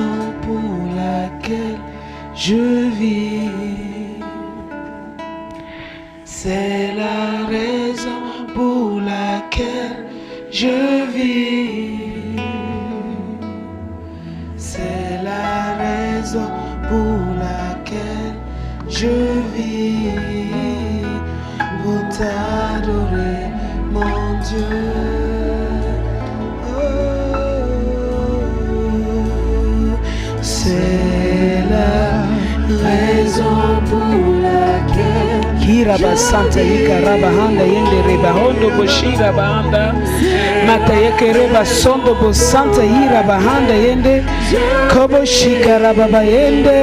raison pour laquelle je vis. C'est la raison pour laquelle je vis. C'est la raison pour laquelle je vis. Pour t'adorer, mon Dieu. C'est la raison pour laquelle Kiraba Santa Yikaraba Handa Yende Reba Hondo Boshira Bahanda Mata Yekereba Sondo Bo Santa Yiraba Handa Yende Kobo Shikaraba Bayende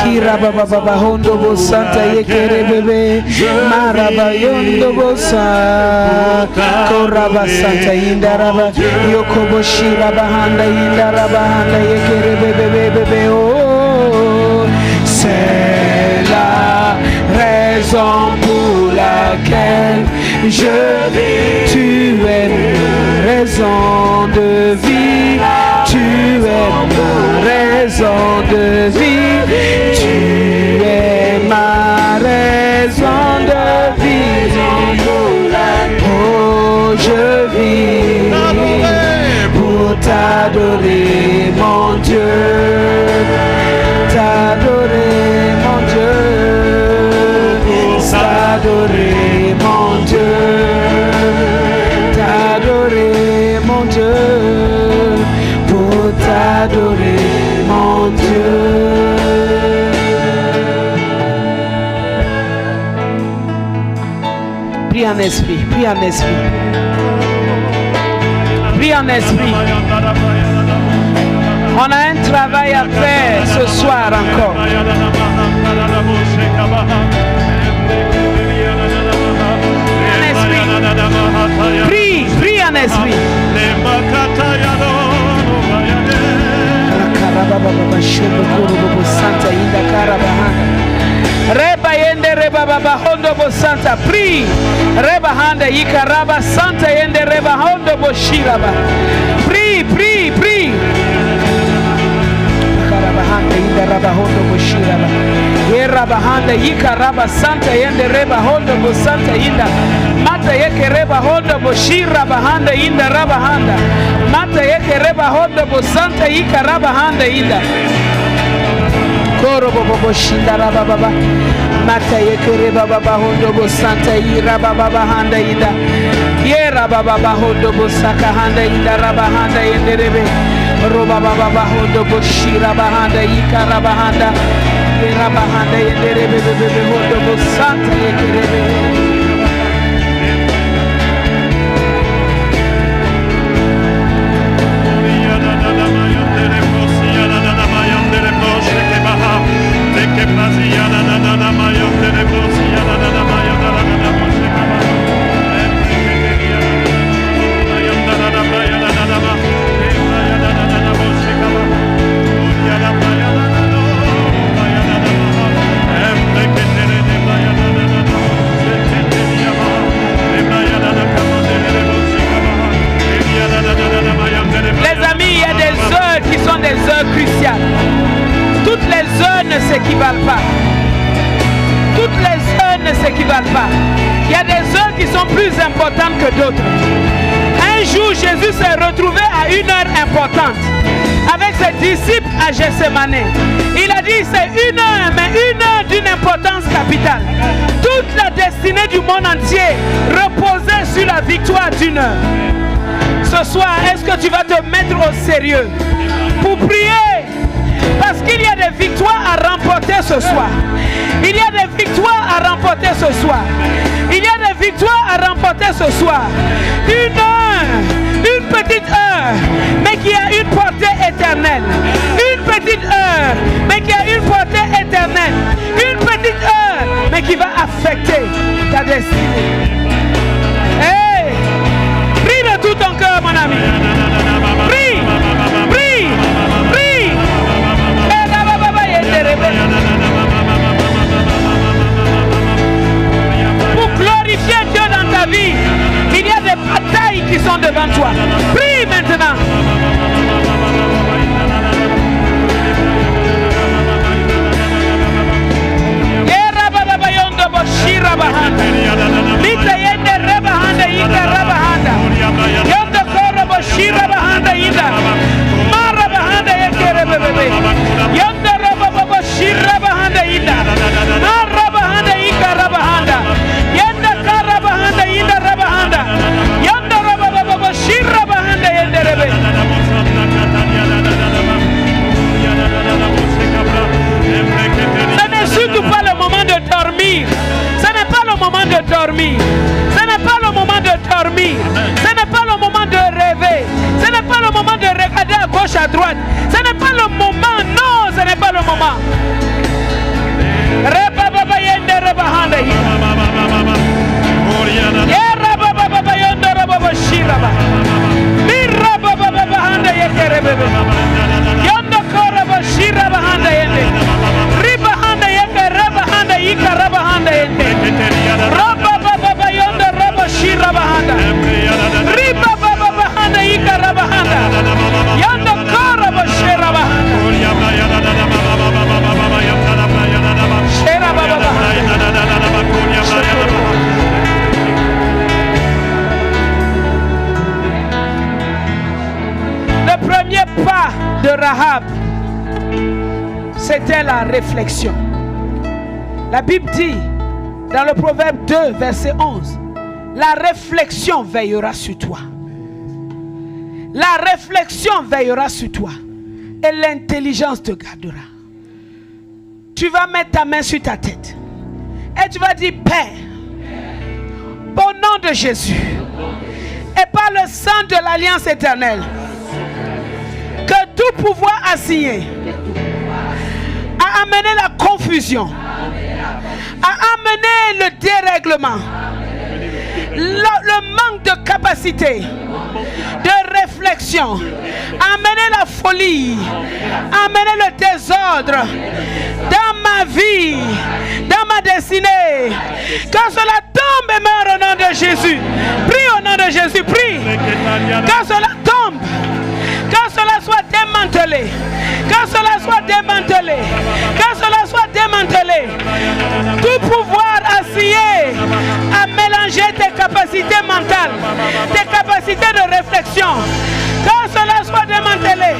Kiraba Baba Hondo Bo Santa Yekerebebe Maraba Yondo Bo Sa Koraba Santa Yindaraba Yokobo Shiraba Handa Yindaraba Handa Yekerebebe Oh c'est la raison pour laquelle je vis. Tu es ma raison de vie. Tu es ma raison de vie. Tu es ma raison de vie. Oh, je vis pour t'adorer, mon Dieu. T'adorer, mon Dieu. T'adorer, mon Dieu. T'adorer, mon Dieu. Pour t'adorer, mon Dieu. Prie en esprit, prie en esprit. Prie en esprit. On a un travail à faire ce soir encore. En esprit. Prie, prie en esprit. Reba yende reba baba hondo bo santa. Prie. Reba handa yikaraba santa yende reba hondo bo shiraba. Prie, prie, prie. Karabahanda yende reba hondo bo shiraba. Yeraba handa yikaraba santa yende reba hondo bo santa yinda. Mata yeke reba hondo bo shiraba handa yinda raba handa. Mata yeke reba hondo bo santa yikaraba handa yinda. Koro bobo shindara baba mata yekere baba hondo bo santa ira baba handa ida yera baba hondo bo saka handa ida raba handa yenderebe roba baba hondo bo shira bahanda ikara bahanda yera bahanda yenderebe bebe hondo bo santa yekere s'équivalent pas. Toutes les heures ne s'équivalent pas. Il y a des heures qui sont plus importantes que d'autres. Un jour, Jésus s'est retrouvé à une heure importante avec ses disciples à Gethsémane. Il a dit c'est une heure, mais une heure d'une importance capitale. Toute la destinée du monde entier reposait sur la victoire d'une heure. Ce soir, est-ce que tu vas te mettre au sérieux pour prier? Parce qu'il y a des victoires à remporter ce soir. Il y a des victoires à remporter ce soir. Il y a des victoires à remporter ce soir. Une heure, une petite heure, mais qui a une portée éternelle. Une petite heure, mais qui a une portée éternelle. Une petite heure, mais qui va affecter ta destinée. Hey! Prie de tout ton cœur, mon ami. Prie, prie, prie. Pour glorifier Dieu dans ta vie, il y a des batailles qui sont devant toi. Prie maintenant. premier pas de Rahab, c'était la réflexion. La Bible dit dans le Proverbe 2, verset 11, la réflexion veillera sur toi. La réflexion veillera sur toi et l'intelligence te gardera. Tu vas mettre ta main sur ta tête et tu vas dire: Père, au nom de Jésus et par le sang de l'Alliance éternelle, que tout pouvoir assigné à amener la confusion, à amener le dérèglement, le manque de capacité, de réflexion, amener la folie, amener le désordre dans ma vie, dans ma destinée, que cela tombe et meure au nom de Jésus. Prie au nom de Jésus, prie. Que cela tombe, que cela soit démantelé, que cela soit démantelé, que cela soit démantelé. Tout pouvoir assigné à mélanger tes capacités mentales, tes capacités de réflexion, que cela soit démantelé.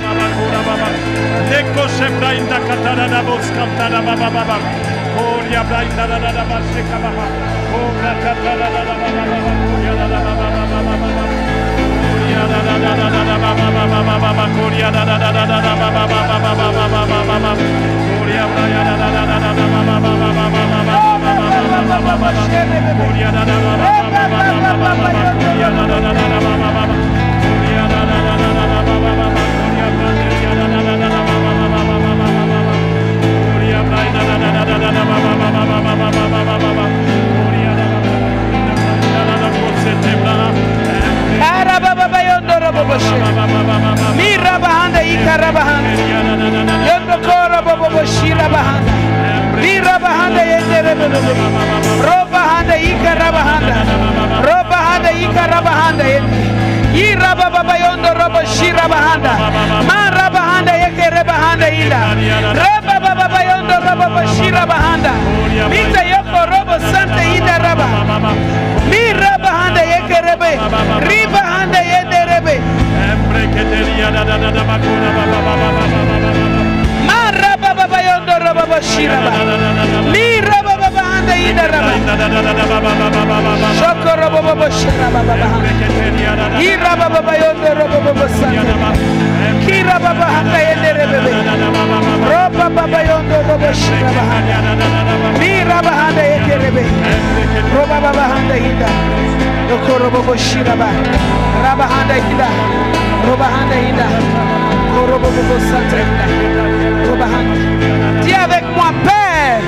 Dis avec moi: Père,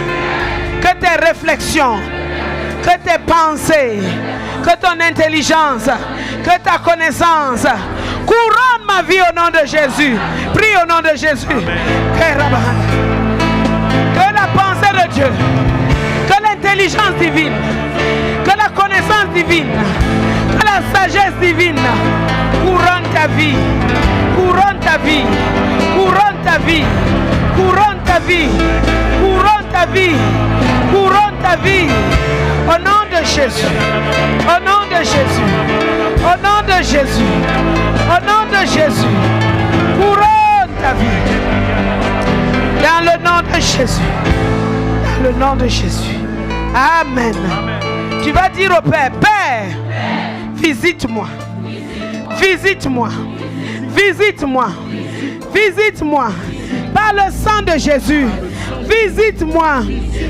que tes réflexions, que tes pensées, que ton intelligence, que ta connaissance couronne ma vie au nom de Jésus. Prie au nom de Jésus. Que la pensée de Dieu, que l'intelligence divine, que la connaissance divine, que la sagesse divine couronne ta vie, couronne ta vie, couronne ta vie, couronne ta vie, couronne ta vie, couronne ta vie. Au nom de Jésus, au nom de Jésus, au nom de Jésus, au nom de Jésus, couronne ta vie. Dans le nom de Jésus, dans le nom de Jésus. Amen. Tu vas dire au Père: Père, visite-moi, visite-moi, visite-moi, visite-moi. Par le sang de Jésus, visite-moi.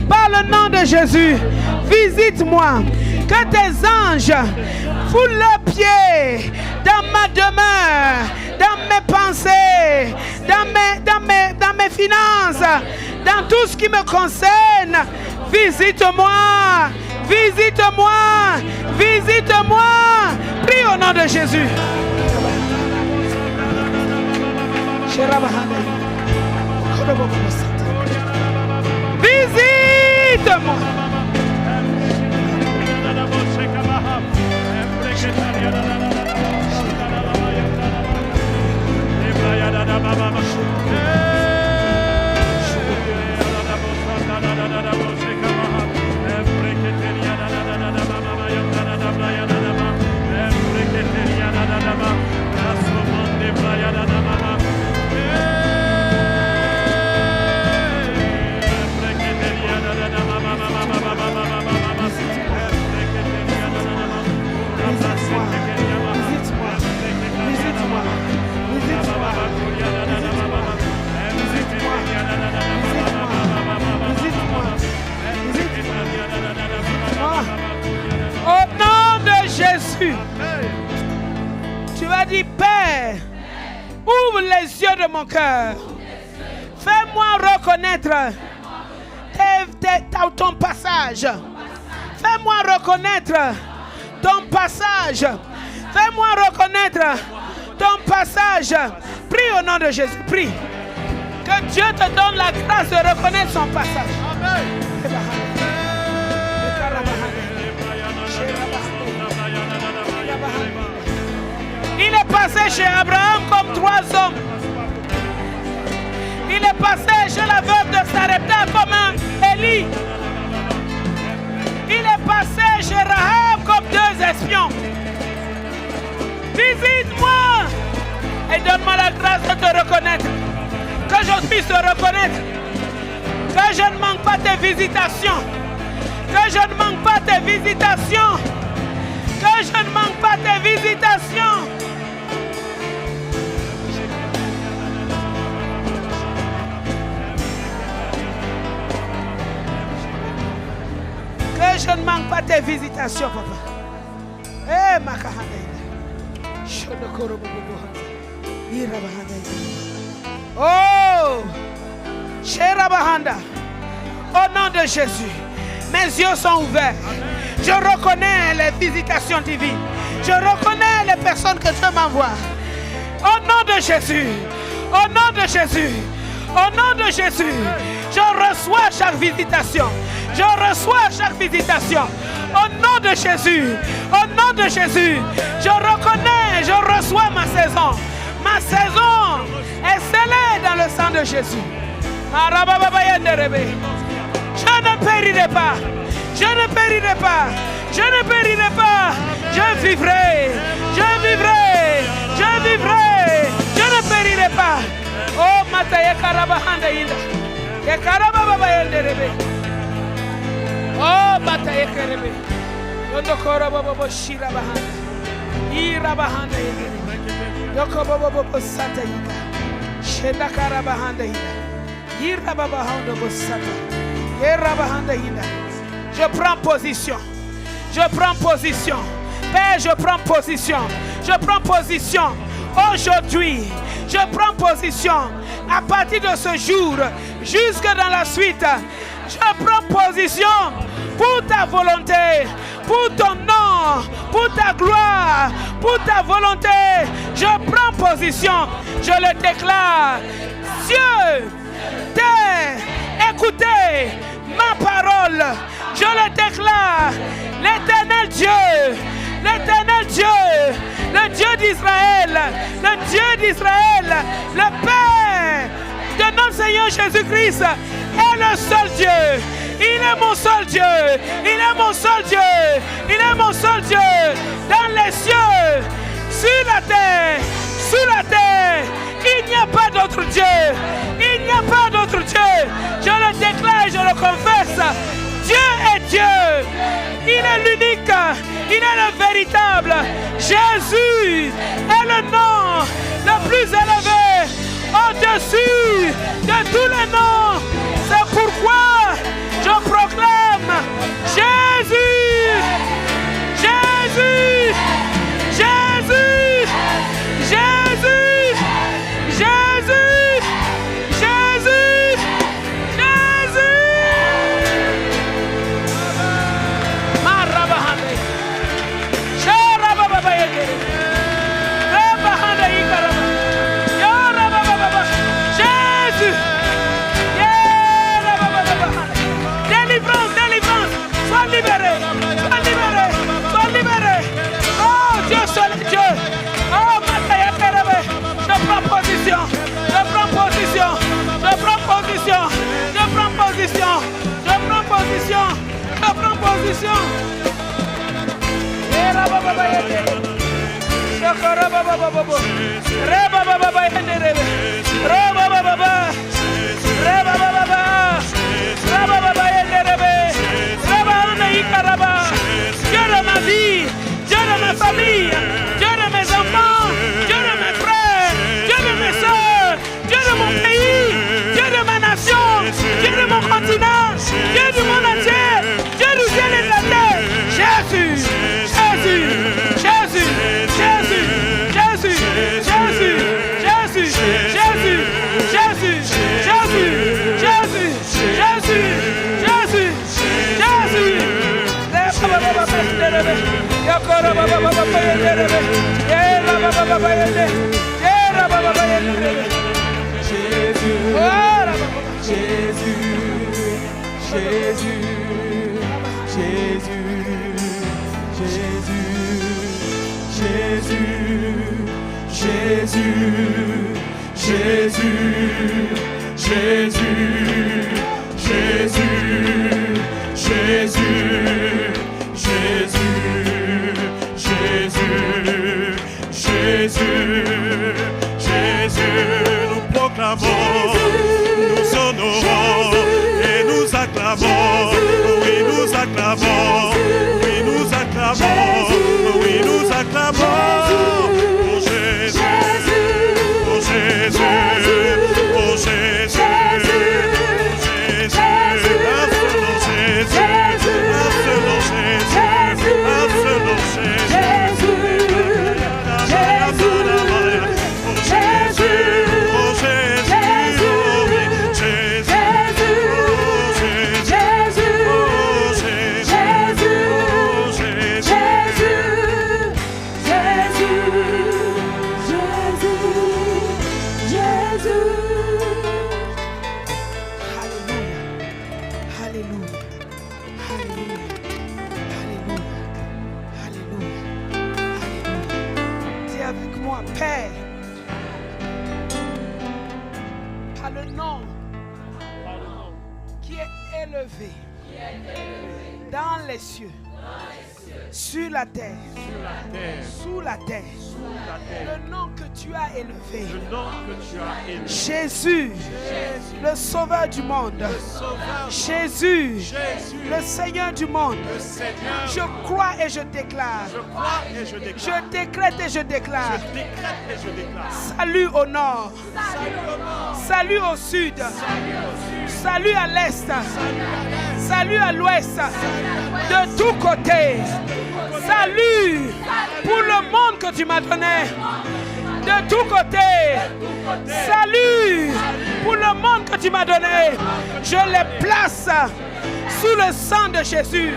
Par le nom de Jésus, visite-moi. Que tes anges foulent leurs pieds dans ma demeure, dans mes pensées, dans mes finances, dans tout ce qui me concerne. Visite-moi, visite-moi, visite-moi. Prie au nom de Jésus. Visite-moi. Braya Ouvre les yeux de mon cœur. Fais-moi reconnaître ton passage. Fais-moi reconnaître ton passage. Fais-moi reconnaître ton passage. Prie au nom de Jésus. Prie. Que Dieu te donne la grâce de reconnaître son passage. Amen. Il est passé chez Abraham comme 3 hommes. Il est passé chez la veuve de Sarepta comme un Élie. Il est passé chez Rahab comme 2 espions. Visite-moi et donne-moi la grâce de te reconnaître. Que je puisse te reconnaître. Que je ne manque pas tes visitations. Que je ne manque pas tes visitations. Que je ne manque pas tes visitations. Que je ne manque pas tes visitations, papa. Eh, oh, Sherabahanda. Au nom de Jésus, mes yeux sont ouverts. Je reconnais les visitations divines. Je reconnais les personnes que Dieu m'envoie. Au nom de Jésus, au nom de Jésus, au nom de Jésus, je reçois chaque visitation. Je reçois chaque visitation. Au nom de Jésus, au nom de Jésus, je reconnais, je reçois ma saison. Ma saison est scellée dans le sang de Jésus. Je ne périrai pas. Je ne périrai pas. Je ne périrai pas. Je vivrai. Je vivrai. Je vivrai. Je ne périrai pas. Oh, Mataya Karabahanda Ida. Yakarababa Yenderebe. Oh, Mataya Kerebe. Yondokora Bobo Shira Bahanda. Ira Bahanda Ida. Yokobobo Santa Ida. Shenda Karabahanda Ida. Ira Babahanda Bosata. Ira Bahanda Ida. Je prends position. Je prends position. Père, je prends position. Je prends position. Aujourd'hui, je prends position. À partir de ce jour, jusque dans la suite, je prends position pour ta volonté, pour ton nom, pour ta gloire, pour ta volonté. Je prends position. Je le déclare. Dieu, terre, écoutez ma parole. Je le déclare. L'éternel Dieu, l'éternel Dieu, le Dieu d'Israël, le Dieu d'Israël, le Père de notre Seigneur Jésus-Christ est le seul Dieu. Il est mon seul Dieu. Il est mon seul Dieu. Il est mon seul Dieu. Dans les cieux, sur la terre, sous la terre, il n'y a pas d'autre Dieu. Il n'y a pas d'autre Dieu. Je le déclare et je le confesse. Dieu est Dieu. Il est l'unique. Il est le véritable. Jésus est le nom le plus élevé au-dessus de tous les noms. C'est pourquoi je proclame Jésus. Jésus. Jésus. Jésus. Jésus. Jésus. Jésus. Délivrance, délivrance. Sois libéré. Sois libéré. Sois libéré. Oh Dieu seul est Dieu. Oh Mataya Kerebe. Je prends position. Je prends position. Je prends position. Je prends position. Je prends position. Je prends position. Dieu de ma vie, Dieu de ma famille, Dieu de mes enfants, Dieu de mes frères, Dieu de mes soeurs, Dieu de mon pays, Dieu de ma nation, Dieu de mon continent, Dieu du monde entier, Dieu du ciel et de la terre. Jésus, Jésus, Jésus, Jésus, Jésus, Jésus, Jésus, Dans les cieux, sur la terre, sous la terre, le nom que tu as élevé, Jésus, le Sauveur du monde, Jésus, le Seigneur du monde. Je crois et je déclare, je décrète et je déclare, salut au nord, salut au sud, salut à l'est, salut à l'ouest, de tous côtés. Salut pour le monde que tu m'as donné. De tous côtés. Salut pour le monde que tu m'as donné. Je les place sous le sang de Jésus.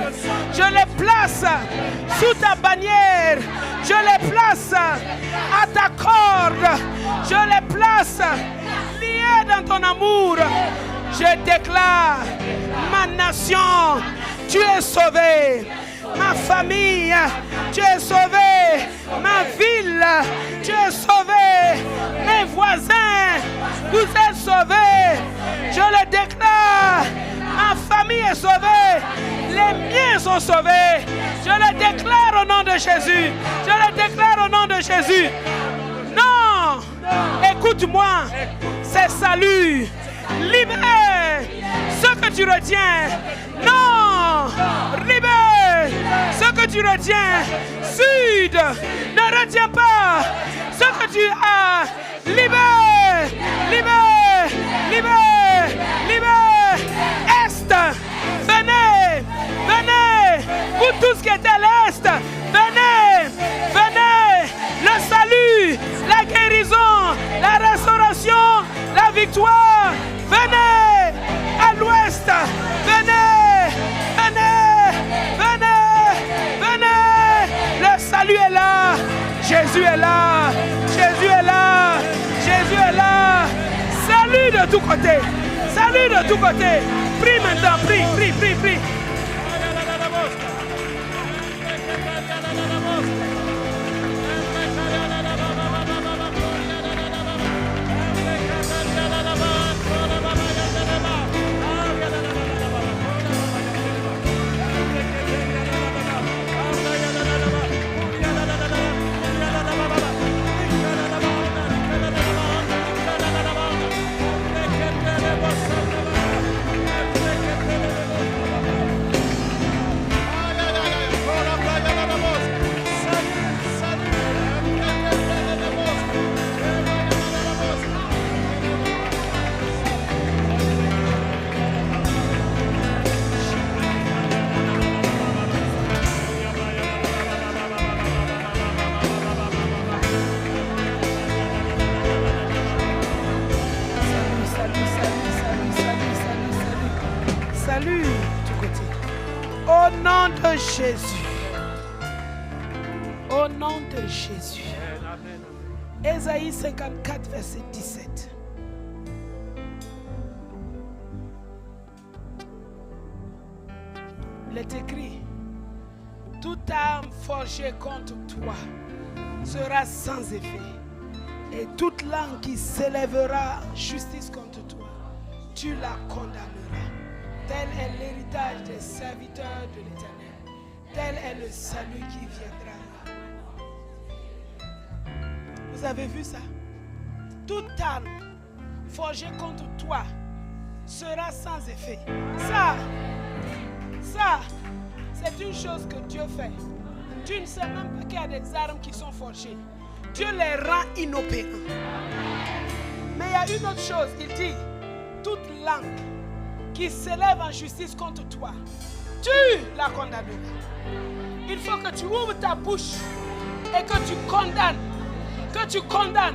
Je les place sous ta bannière. Je les place à ta corde. Je les place liés dans ton amour. Je déclare, ma nation, tu es sauvée. Ma famille, tu es sauvé. Ma ville, tu es sauvé. Mes voisins, vous êtes sauvés. Je le déclare. Ma famille est sauvée. Les miens sont sauvés. Je le déclare au nom de Jésus. Je le déclare au nom de Jésus. Non, écoute-moi. C'est salut. Libère ce que tu retiens. Non, libère ce que tu retiens. Sud, ne retiens pas ce que tu as. Libère, libère, libère, libère. Est, venez, venez. Vous tous qui êtes à l'Est, venez, venez. Le salut, la guérison, la restauration, la victoire. Venez à l'ouest, venez, venez, venez, venez. Le salut est là, Jésus est là, Jésus est là, Jésus est là. Salut de tous côtés, salut de tous côtés. Prie maintenant, prie, prie, prie, prie. Jésus. Au nom de Jésus. Ésaïe 54, verset 17. Il est écrit: toute arme forgée contre toi sera sans effet, et toute langue qui s'élèvera en justice contre toi, tu la condamneras. Tel est l'héritage des serviteurs de l'Éternel. Tel est le salut qui viendra. Vous avez vu ça? Toute arme forgée contre toi sera sans effet. Ça, c'est une chose que Dieu fait. Tu ne sais même pas qu'il y a des armes qui sont forgées. Dieu les rend inopérants. Mais il y a une autre chose. Il dit: toute langue qui s'élève en justice contre toi, tu la condamneras. Il faut que tu ouvres ta bouche et que tu condamnes. Que tu condamnes.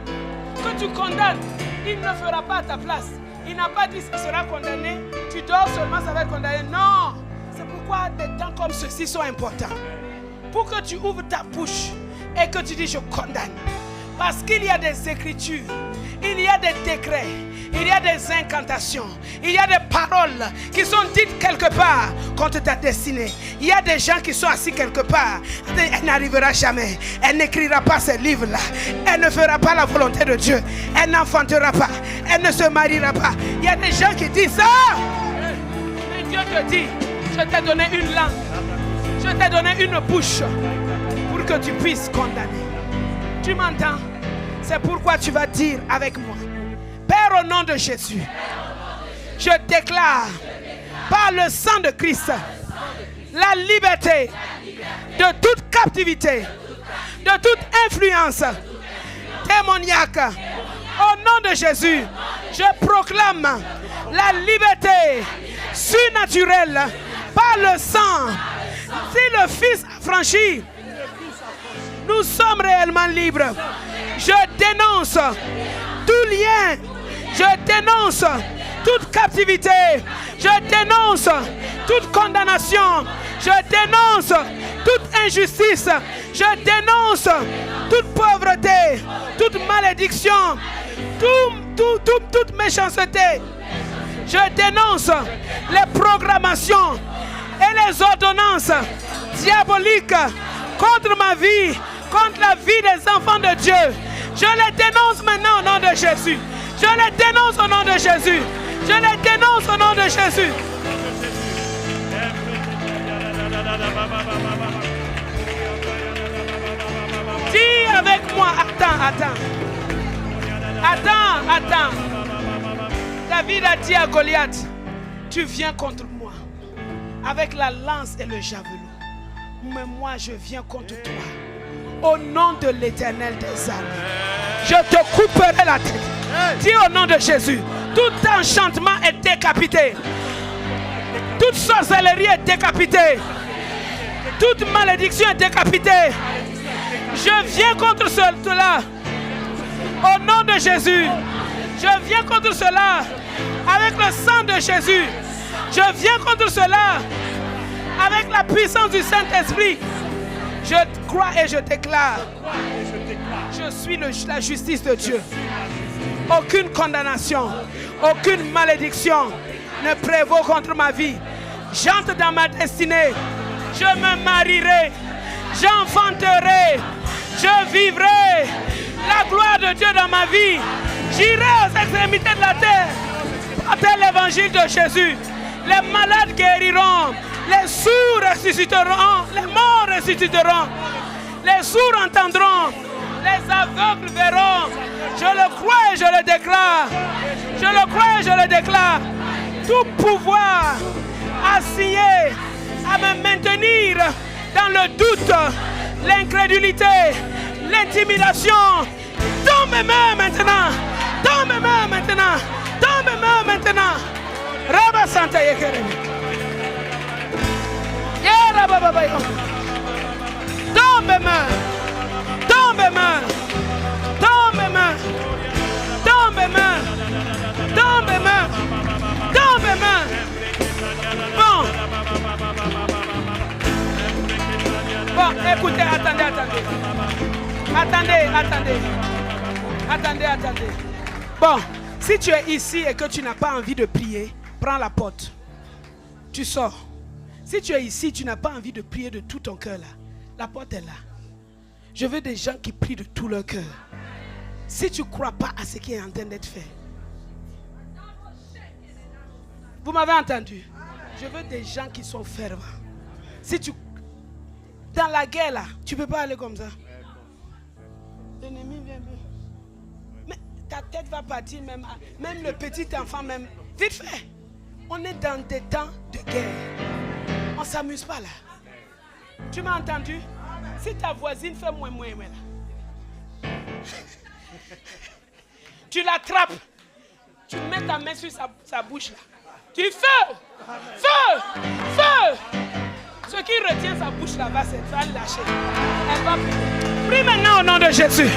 Que tu condamnes. Il ne fera pas à ta place. Il n'a pas dit que ça sera condamné. Tu dors seulement, ça va être condamné. Non. C'est pourquoi des temps comme ceux-ci sont importants. Pour que tu ouvres ta bouche et que tu dis: je condamne. Parce qu'il y a des écritures, il y a des décrets, il y a des incantations, il y a des paroles qui sont dites quelque part contre ta destinée. Il y a des gens qui sont assis quelque part. Elle n'arrivera jamais. Elle n'écrira pas ces livres-là. Elle ne fera pas la volonté de Dieu. Elle n'enfantera pas. Elle ne se mariera pas. Il y a des gens qui disent ça. Mais Dieu te dit: je t'ai donné une langue. Je t'ai donné une bouche pour que tu puisses condamner. Tu m'entends? C'est pourquoi tu vas dire avec moi: Père, au nom de Jésus, je déclare par le sang de Christ la liberté de toute captivité, de toute influence démoniaque. Au nom de Jésus, je proclame la liberté surnaturelle par le sang. Si le Fils a franchi, nous sommes réellement libres. Je dénonce tout lien. Je dénonce toute captivité. Je dénonce toute condamnation. Je dénonce toute injustice. Je dénonce toute pauvreté, toute malédiction, toute méchanceté. Je dénonce les programmations et les ordonnances diaboliques contre ma vie, contre la vie des enfants de Dieu. Je les dénonce maintenant au nom de Jésus. Je les dénonce au nom de Jésus. Je les dénonce au nom de Jésus. Dis avec moi: attends. David a dit à Goliath: tu viens contre moi avec la lance et le javelot. Mais moi je viens contre toi au nom de l'Éternel des armées. Je te couperai la tête. Dis au nom de Jésus: tout enchantement est décapité. Toute sorcellerie est décapitée. Toute malédiction est décapitée. Je viens contre cela au nom de Jésus. Je viens contre cela avec le sang de Jésus. Je viens contre cela avec la puissance du Saint-Esprit. Je crois et je déclare: je suis la justice de Dieu. Aucune condamnation, aucune malédiction ne prévaut contre ma vie. J'entre dans ma destinée. Je me marierai. J'enfanterai. Je vivrai la gloire de Dieu dans ma vie. J'irai aux extrémités de la terre porter l'évangile de Jésus. Les malades guériront. Les sourds ressusciteront. Les morts ressusciteront. Les sourds entendront. Les aveugles verront. Je le crois et je le déclare. Je le crois et je le déclare. Tout pouvoir assigné à me maintenir dans le doute, l'incrédulité, l'intimidation, dans mes mains maintenant. Dans mes mains maintenant. Dans mes mains maintenant. Rabba Santa Yekeremi. Dans mes mains. Dans mes mains. Dans mes mains. Dans mes mains. Dans mes mains. Dans mes mains. Bon, écoutez, attendez. Attendez. Bon, si tu es ici et que tu n'as pas envie de prier, prends la porte. Tu sors. Si tu es ici, tu n'as pas envie de prier de tout ton cœur là. La porte est là. Je veux des gens qui prient de tout leur cœur. Si tu ne crois pas à ce qui est en train d'être fait. Vous m'avez entendu? Je veux des gens qui sont fervents. Si tu... Dans la guerre là, tu ne peux pas aller comme ça. L'ennemi vient. Mais ta tête va partir même le petit enfant même. Vite fait. On est dans des temps de guerre. On ne s'amuse pas là. Tu m'as entendu? Si ta voisine fait moins là. Tu l'attrapes. Tu mets ta main sur sa bouche là. Tu dis feu! Ce qui retient sa bouche là va lâcher. Elle va prier. Prie maintenant au nom de Jésus.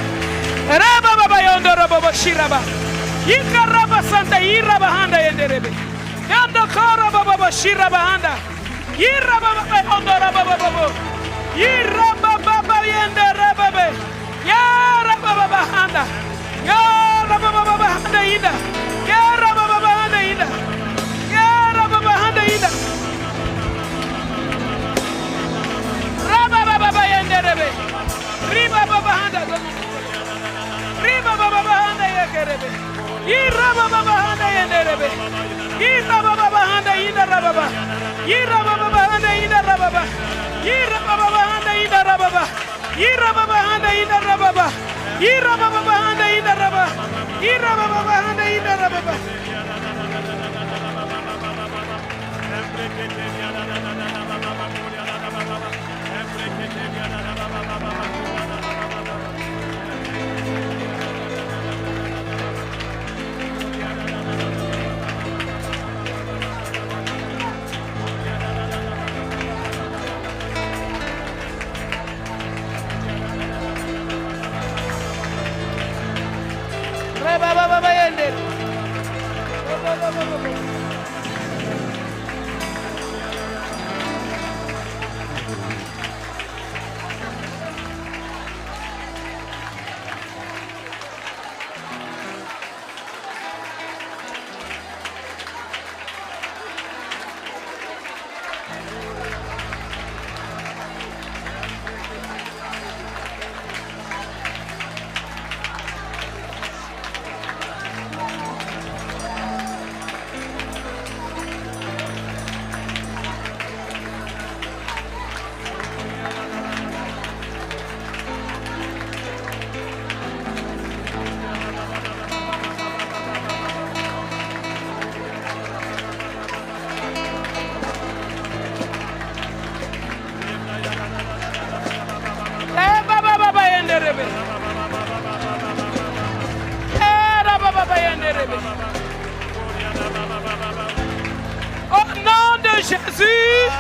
Au nom de Jésus,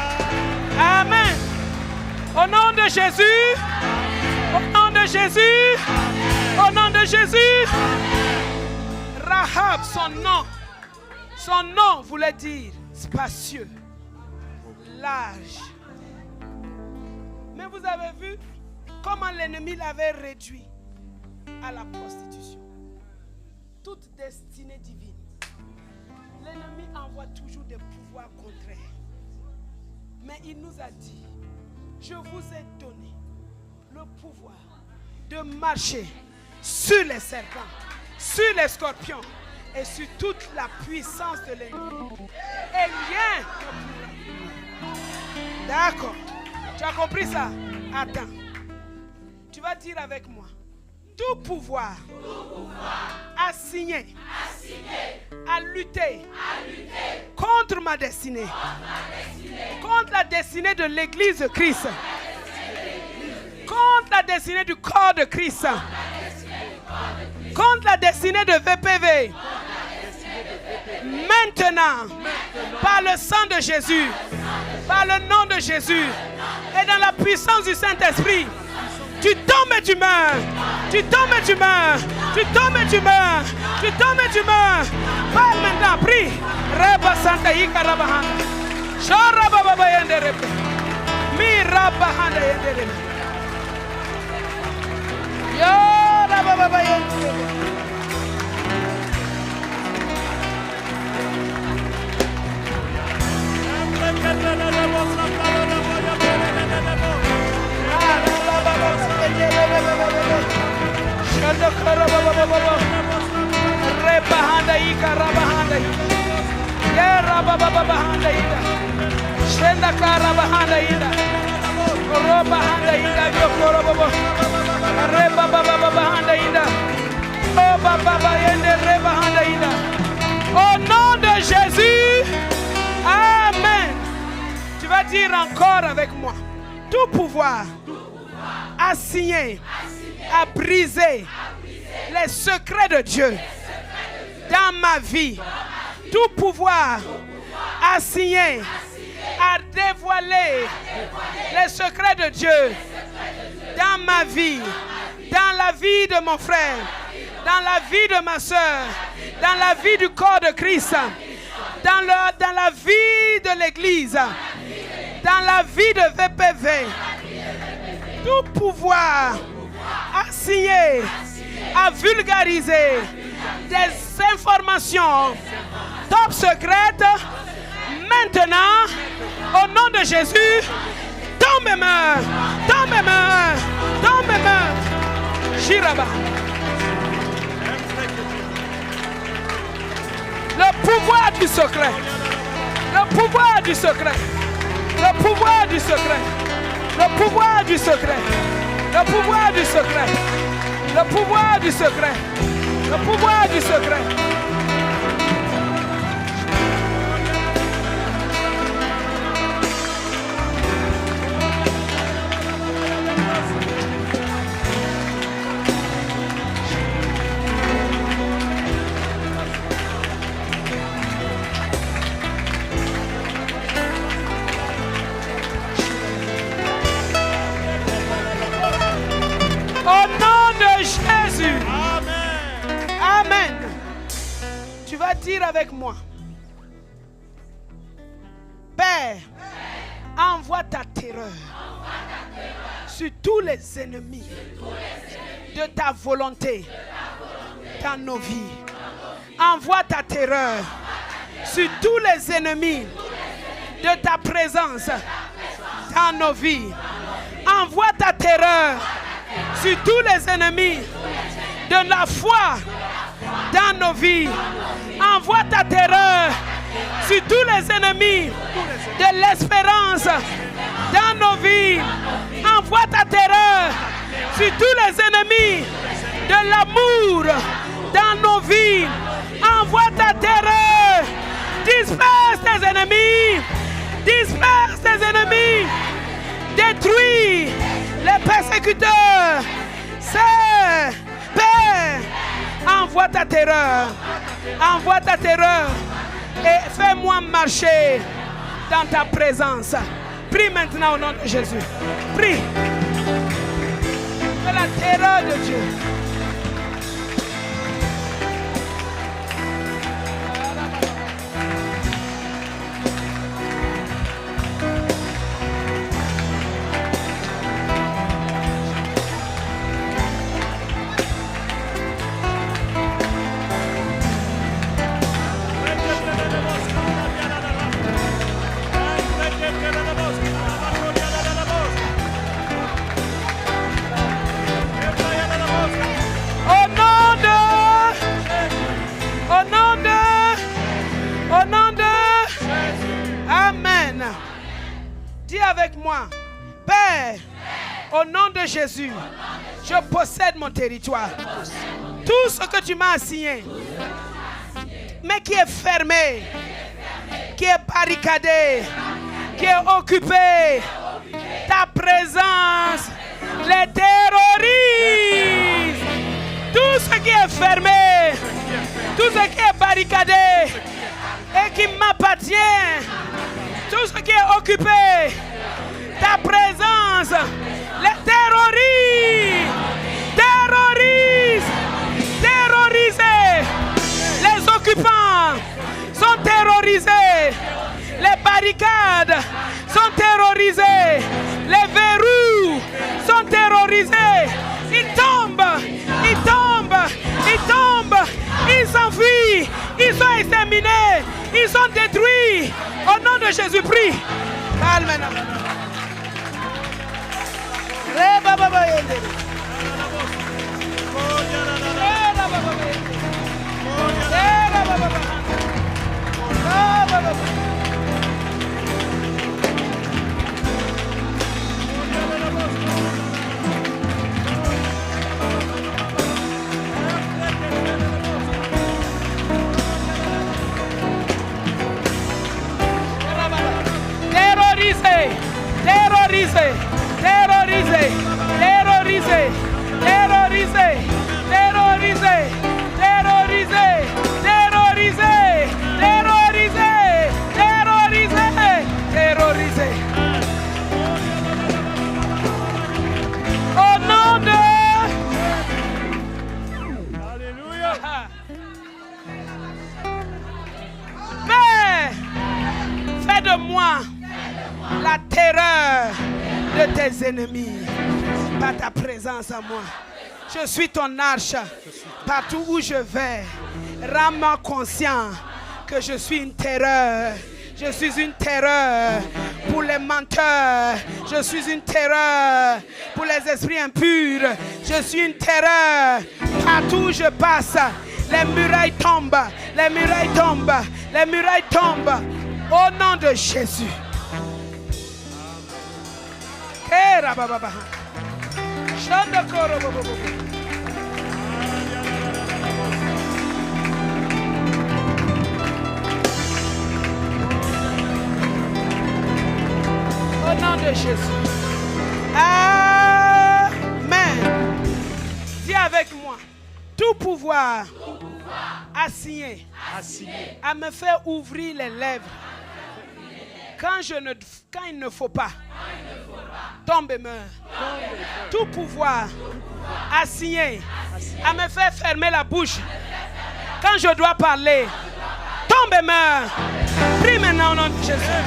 amen. Au nom de Jésus, au nom de Jésus, au nom de Jésus. Rahab, son nom voulait dire spacieux, large. Mais vous avez vu comment l'ennemi l'avait réduit à la prostitution. Toute destinée divine. L'ennemi envoie toujours des pouvoirs contraires. Mais il nous a dit, je vous ai donné le pouvoir de marcher sur les serpents, sur les scorpions et sur toute la puissance de l'ennemi. Et rien ne pourra. D'accord. Tu as compris ça? Attends. Tu vas dire avec moi. Tout pouvoir assigné à lutter contre ma destinée, contre la destinée de l'église de Christ, contre la destinée du corps de Christ, contre la destinée de VPV. Maintenant, par le sang de Jésus, par le nom de Jésus et dans la puissance du Saint-Esprit, tu tombes et tu meurs. Tu tombes et tu meurs. Tu tombes et tu meurs. Tu tombes et tu meurs. Parle maintenant, prie. Reba Santa Ika Rabahanda. Shora Baba Yanderebe. Mi Rabahanda Yanderebe. Au nom de Jésus, amen. Tu vas dire encore avec moi. Tout pouvoir à signer, à briser les secrets de Dieu dans ma vie. Tout pouvoir à signer, à dévoiler les secrets de Dieu dans ma vie, dans la vie de mon frère, dans la vie de ma soeur, dans la vie du corps de Christ, dans la vie de l'Église, dans la vie de VPV. Tout pouvoir à signer, à vulgariser des informations top secrètes, maintenant, au nom de Jésus, dans mes mains, dans mes mains, dans mes mains. Jiraba. Le pouvoir du secret. Le pouvoir du secret. Le pouvoir du secret. Le pouvoir du secret. Le pouvoir du secret. Le pouvoir du secret. Le pouvoir du secret. Au nom de Jésus. Amen. Amen. Tu vas dire avec moi. Père, envoie ta terreur sur tous les ennemis de ta volonté dans nos vies. Envoie ta terreur sur tous les ennemis de ta présence dans nos vies. Envoie ta terreur sur tous les ennemis de la foi dans nos vies. Envoie ta terreur sur tous les ennemis de l'espérance dans nos vies. Envoie ta terreur sur tous les ennemis de l'amour dans nos vies. Envoie ta terreur. Disperse tes ennemis. Disperse tes ennemis. Détruis les persécuteurs. Seigneur, Père, envoie ta terreur. Envoie ta terreur. Et fais-moi marcher dans ta présence. Prie maintenant au nom de Jésus. Prie. Fais la terreur de Dieu. Avec moi, Père, au nom de Jésus, je possède mon territoire. Tout ce que tu m'as assigné, mais qui est fermé, qui est barricadé, qui est occupé, ta présence les terrorise. Tout ce qui est fermé, tout ce qui est barricadé et qui m'appartient, tout ce qui est occupé, ta présence les terrorise, terrorise, terrorisés. Les occupants sont terrorisés, les barricades sont terrorisées, les verrous sont terrorisés. Ils tombent s'enfuir, ils sont exterminés, ils sont détruits. Au nom de Jésus, prie. Parle maintenant. Terrorisé, terrorisé, terrorisé, terrorisé, terrorisé, terrorisé, terrorisé, terrorisé, terrorisé, terrorisé. Au nom de... Alléluia. Père, fais de moi la terreur de tes ennemis par ta présence à moi. Je suis ton arche partout où je vais. Rends-moi conscient que je suis une terreur. Je suis une terreur pour les menteurs. Je suis une terreur pour les esprits impurs. Je suis une terreur partout où je passe. Les murailles tombent. Les murailles tombent. Les murailles tombent. Au nom de Jésus. Au nom de Jésus. Amen. Dis avec moi. Tout pouvoir assigné à me faire ouvrir les lèvres quand il ne faut pas. Tombe et meurt. Tout pouvoir assigné à me faire fermer la bouche quand je dois parler. Tombe et meurt. Prie maintenant au nom de Jésus.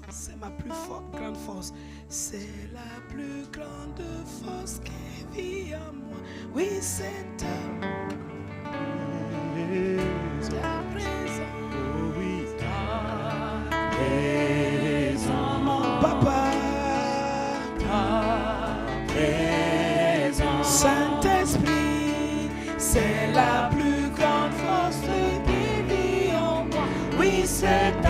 C'est ma plus grande force. C'est la plus grande force qui vit en moi. Oui, c'est ta présence. Oui, ta présence. Mon papa. Ta présence. Saint-Esprit, c'est la plus grande force qui vit en moi. Oui, c'est ta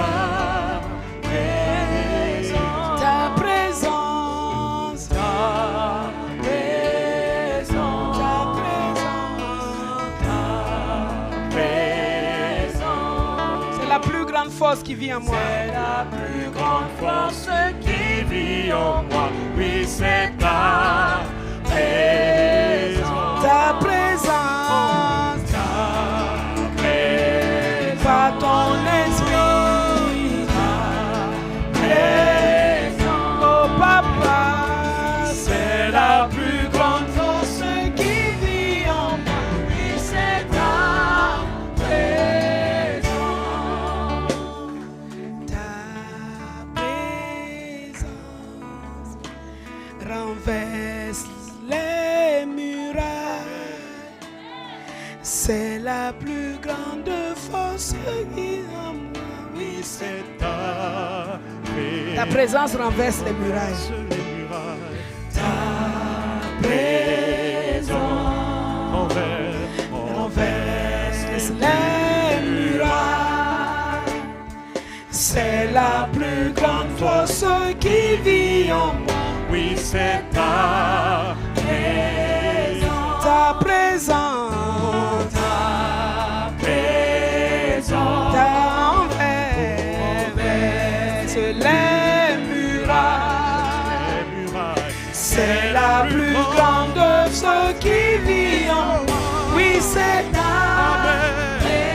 force qui vit en moi. C'est la plus grande force qui vit en moi. Oui, c'est ta présence. Ta présence. Ta présence. Par ton esprit. Ta présence. Oh papa. C'est la plus grande force qui vit en moi. Oui, c'est ta présence. renverse les murailles. C'est la plus grande force qui en moi. Oui, c'est ta présence renverse les murailles. Ta présence renverse les murailles. C'est la plus grande force qui vit en moi. Oui, c'est ta présence. Ta présence. Ta présence. Renverse les murailles. C'est la plus grande force qui vit en moi. Oui, c'est ta présence.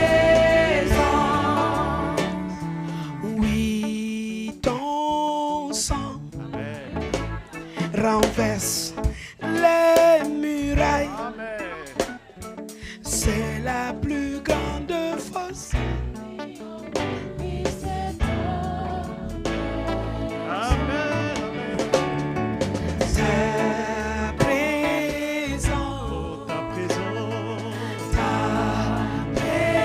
Oui, ton sang renverse les murailles. C'est la plus grande force. Oui, c'est ta présence. Ta présence.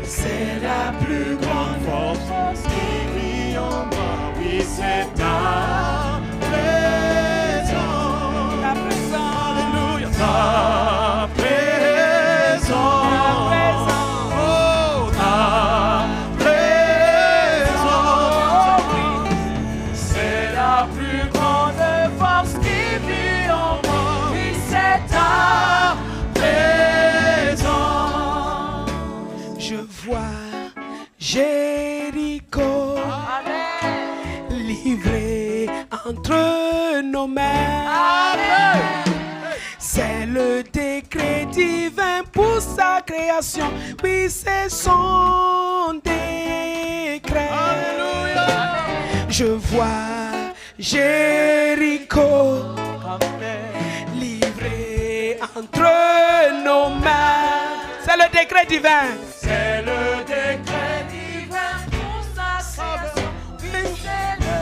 C'est la plus grande force qui vit en moi. Oui, c'est ta présence. Ta présence. Alléluia. Ta présence. Oh, ta présence. C'est la plus grande force qui vit en moi. Oui, c'est ta présence. Je vois Jéricho livré entre nos mains. C'est le décret divin pour sa création. Oui, c'est son décret. Je vois Jéricho livré entre nos mains. C'est le décret divin. C'est le décret divin pour sa création. Oui, c'est le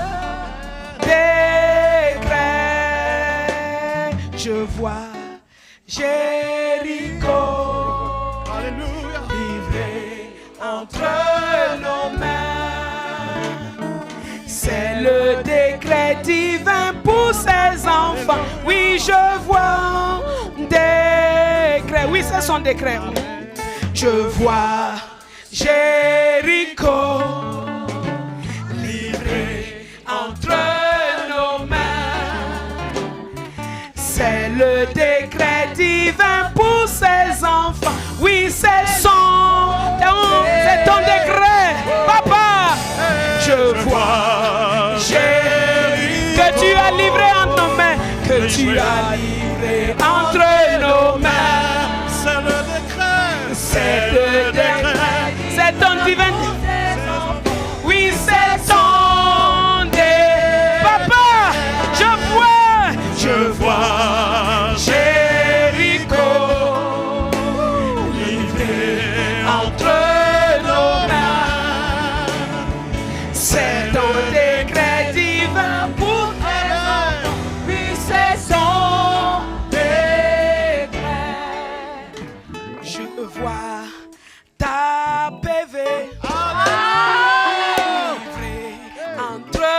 décret. Je vois Jéricho livré entre nos mains. C'est le décret divin pour ses enfants. Oui, je vois décret. Oui, c'est son décret. Je vois Jéricho livré entre nos mains. C'est le décret divin pour ses enfants. Oui, c'est ton décret, papa. Je vois Jéricho que tu as livré entre nos mains, que tu as livré entre nos mains. C'est le décret. C'est le décret. C'est ton divin. Oui, c'est ton décret. Papa, je vois Jéricho livré entre nos mains. C'est ton décret divin pour tes enfants. Oui, c'est son décret. Je vois ta PV livrée entre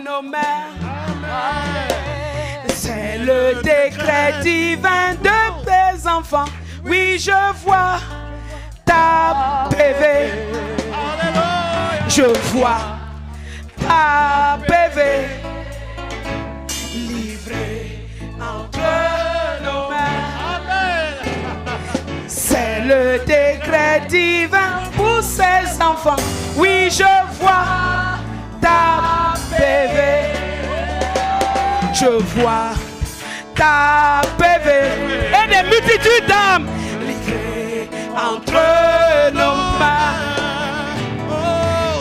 nos mains. C'est le décret divin de tes enfants. Oui, je vois ta PV. Je vois ta PV livrée entre nos mains. C'est le décret divin pour ses enfants. Oui, je vois ta PV. Je vois ta PV et des multitudes d'âmes livrées entre nos mains.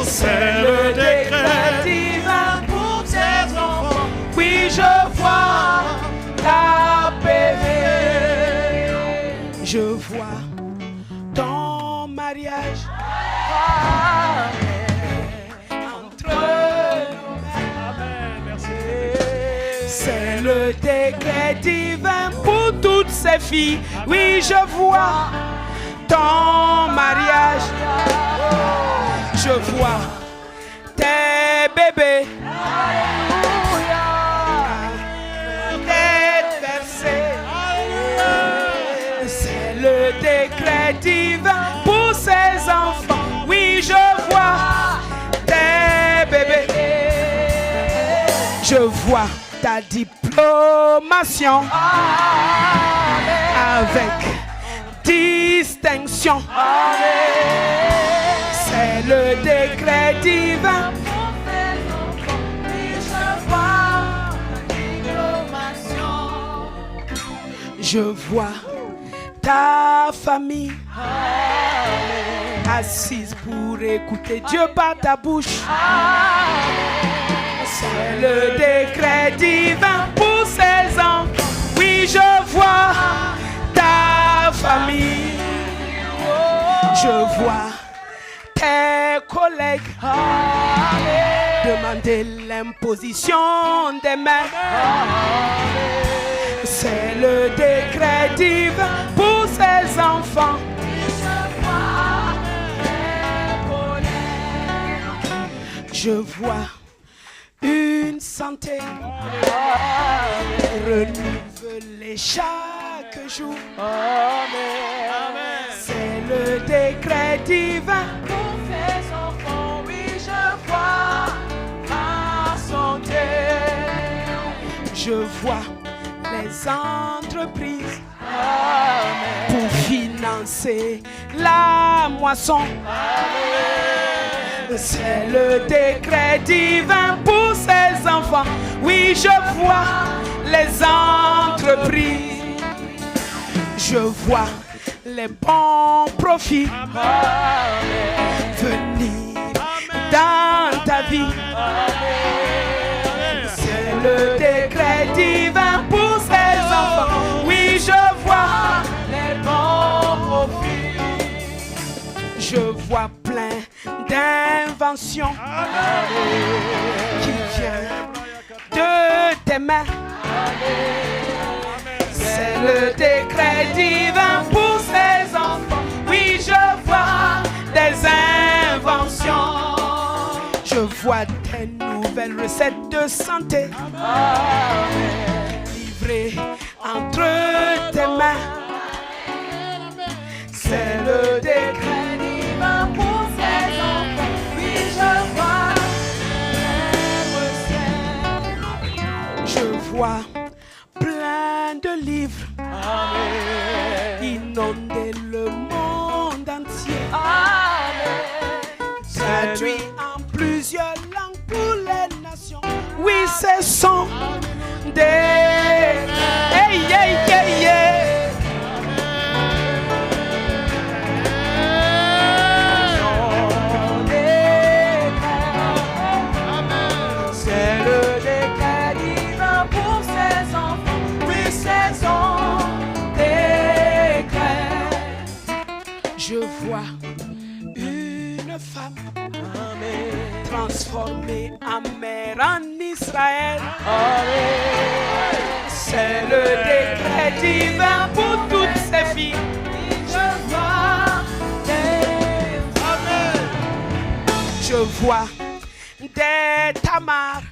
C'est le décret divin pour tes enfants. Oui, je vois ta PV. Je vois ton mariage entre nos mains. le décret divin pour toutes ces filles. Oui, je vois ton mariage. Je vois tes bébés. Tête versée. C'est le décret divin pour ces enfants. Oui, je vois tes bébés. Je vois ta diplomation avec distinction. C'est le décret divin. Je vois ta famille assise pour écouter Dieu par ta bouche. C'est le décret divin pour ces enfants. Oui, je vois ta famille. Je vois tes collègues demander l'imposition des mains. C'est le décret divin pour ces enfants. Je vois une santé renouvelée chaque jour. C'est le décret divin pour ces enfants. Oui, je vois ma santé. Je vois les entreprises pour financer la moisson. C'est le décret divin pour ces enfants. Oui, je vois les entreprises. Je vois les bons profits venir dans ta vie. C'est le décret divin pour ces enfants. Oui, je vois les bons profits. Je vois plein d'inventions qui viennent de tes mains. C'est le décret divin pour ces enfants. Oui, je vois des inventions. Je vois des nouvelles recettes de santé livrées entre tes mains. C'est le décret divin pour ces enfants. Oui, je vois les recettes. Je vois plein de livres inonder le monde entier. Traduit en plusieurs langues pour les nations. Oui, ce sont des hey, hey, hey, hey. C'est le décret divin pour ces enfants. Oui, c'est son décret. Je vois une femme transformée en mère en Israël. C'est le décret divin pour toutes ces filles. Je vois des je vois des Tamar,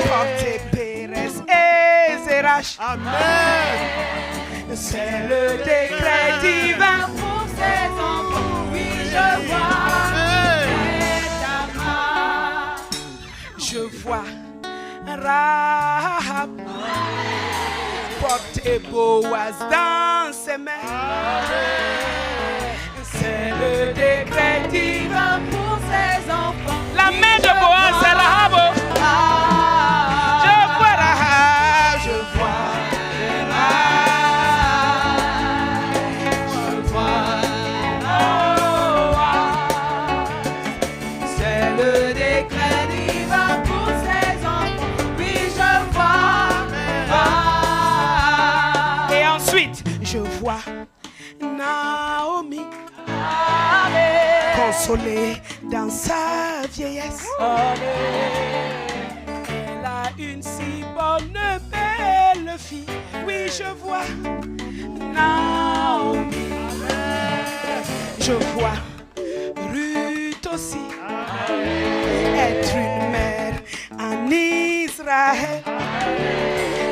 porter Pérez et Zérach. C'est le décret divin pour ces enfants. Oui, je vois des Tamar. Je vois Rahab, porter Boaz dans ses mains. C'est le décret divin pour ses enfants. La main de Boaz, c'est Rahab. Je vois Rahab, je vois Rahab, je vois Boaz. C'est le décret divin pour ses enfants. Oui, je vois Rahab. Et ensuite, je vois Naomi, consolée dans sa vieillesse. Elle a une si bonne filles. Oui, je vois Naomi. Je vois Ruth aussi. Être une mère en Israël.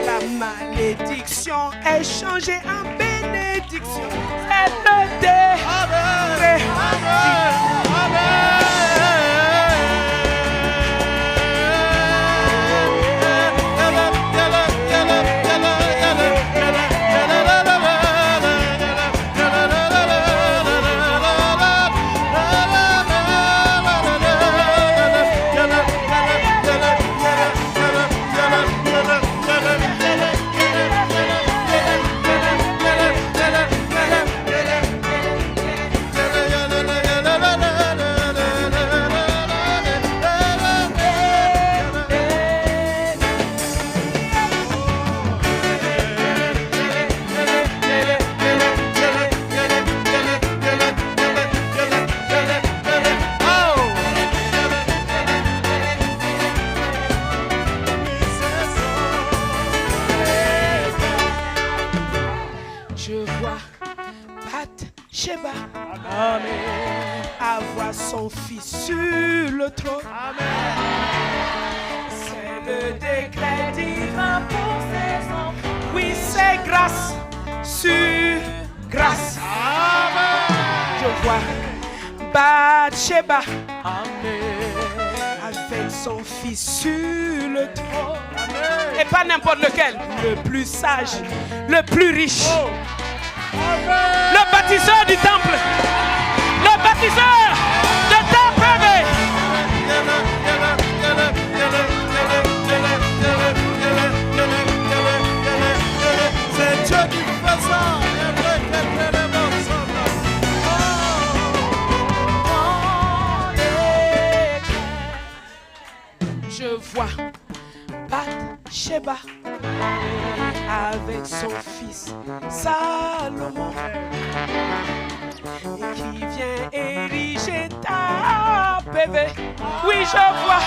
La malédiction est changée en bénédiction. C'est le décret. Avoir son fils sur le trône. C'est le décret divin pour ses enfants. Oui, c'est grâce sur grâce. Je vois Bathsheba avec son fils sur le trône. Et pas n'importe lequel, le plus sage, le plus riche. Le bâtisseur du temple. Le bâtisseur de temple. C'est Dieu qui fait ça. Je vois Bathsheba avec son fils Salomon qui vient ériger ta bébé. Oui, je vois.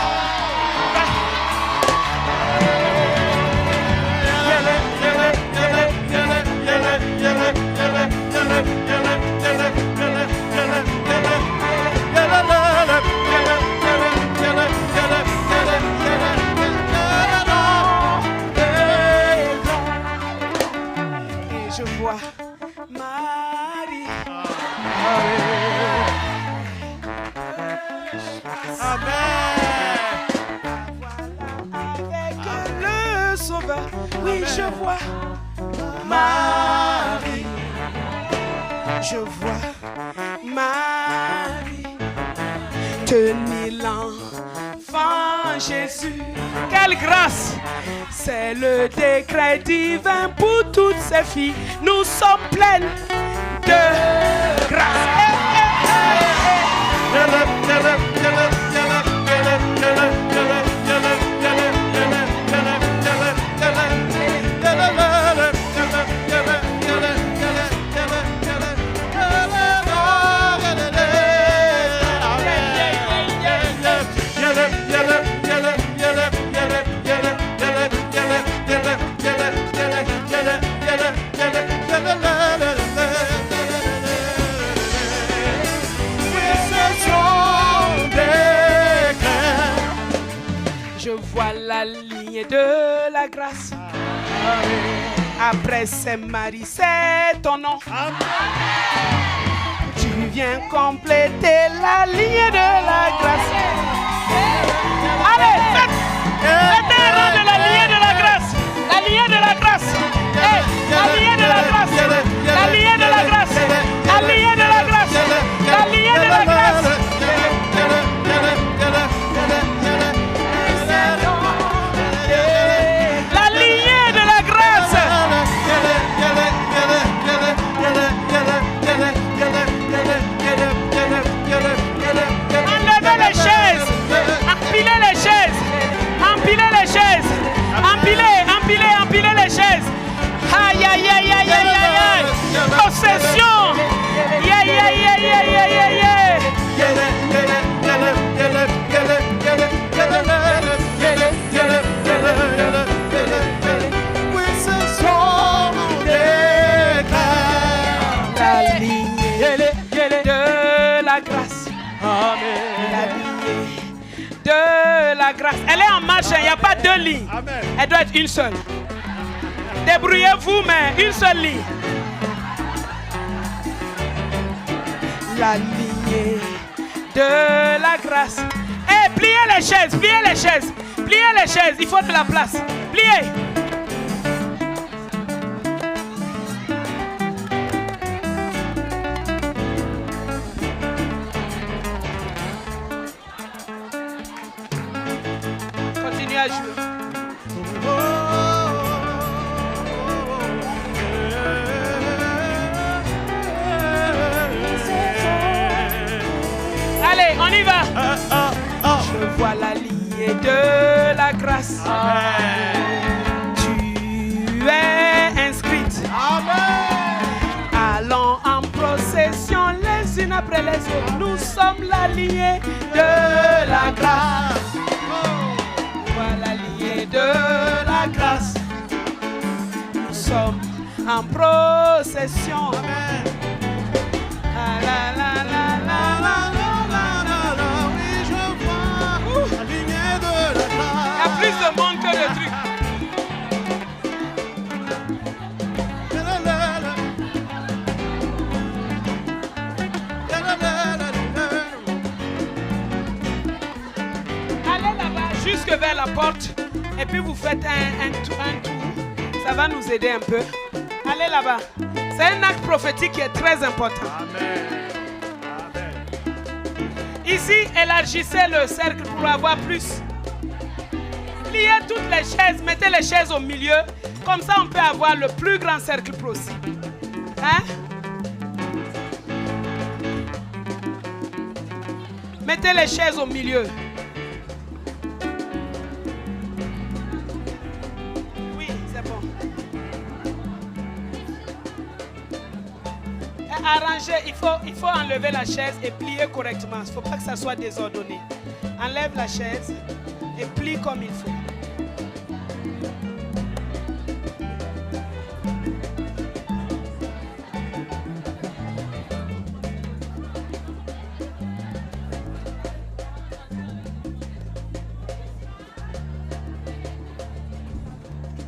Et je vois Marie. Avec le Sauveur. Oui, je vois Marie. Je vois Marie tenir l'enfant Jésus. Quelle grâce! C'est le décret divin pour toutes ces filles. Nous sommes pleines de grâce. Je vois la lignée de la grâce. Après c'est Marie, c'est ton nom. Tu viens compléter la lignée de la grâce. Allez, faites un rang de la lignée de la grâce. La lignée de la grâce. La lignée de la grâce. La lignée de la grâce. La lignée de la grâce. La lignée de la grâce. La lignée de la grâce. Enlevez les chaises. Empilez les chaises. Elle est en marche, il n'y a pas deux lignes. Amen. Elle doit être une seule. Débrouillez-vous, mais une seule ligne. La lignée de la grâce. Eh, pliez les chaises, pliez les chaises. Pliez les chaises, il faut de la place. Pliez. Continuez à jouer. Allez, on y va. Je vois la lignée de la grâce. Tu es inscrite. Allons en procession les unes après les autres. Nous sommes la lignée de la grâce. Je vois la lignée de la grâce. Nous sommes en procession. Ah, la, la, la, la, la. Il y a plus de monde que de trucs. Allez là-bas jusque vers la porte et puis vous faites un tour. Ça va nous aider un peu. Allez là-bas. C'est un acte prophétique qui est très important. Amen. Ici, élargissez le cercle pour avoir plus. Pliez toutes les chaises, mettez les chaises au milieu. Comme ça, on peut avoir le plus grand cercle possible. Hein? Mettez les chaises au milieu. Oui, c'est bon. Et arrangez, il faut enlever la chaise et plier correctement. Il ne faut pas que ça soit désordonné. Enlève la chaise et plie comme il faut.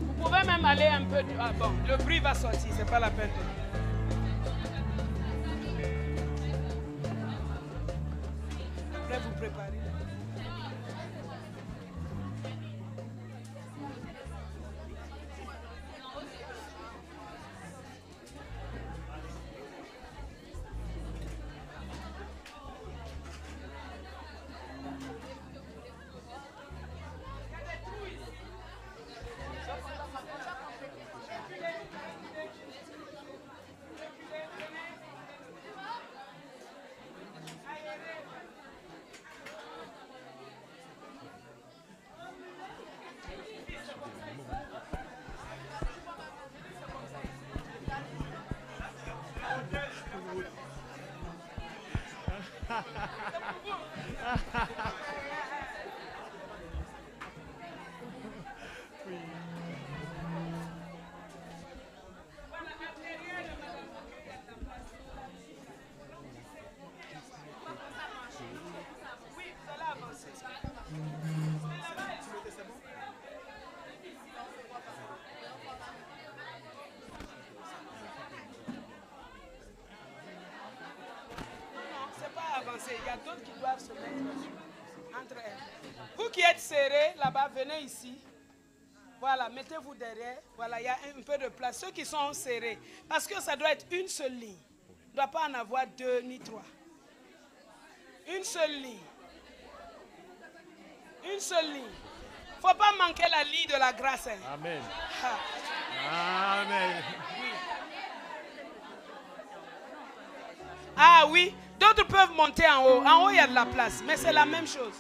Vous pouvez même aller un peu... Ah bon, le bruit va sortir, c'est pas la peine de... Après, vous préparez. Il y a d'autres qui doivent se mettre entre elles. Vous qui êtes serrés là-bas, venez ici. Voilà, mettez-vous derrière. Voilà, il y a un peu de place. Ceux qui sont serrés, parce que ça doit être une seule ligne. Il ne doit pas en avoir deux ni trois. Une seule ligne. Une seule ligne. Il ne faut pas manquer la ligne de la grâce. Hein. Amen. Amen. Ah oui, d'autres peuvent monter en haut. En haut, il y a de la place, mais c'est la même chose.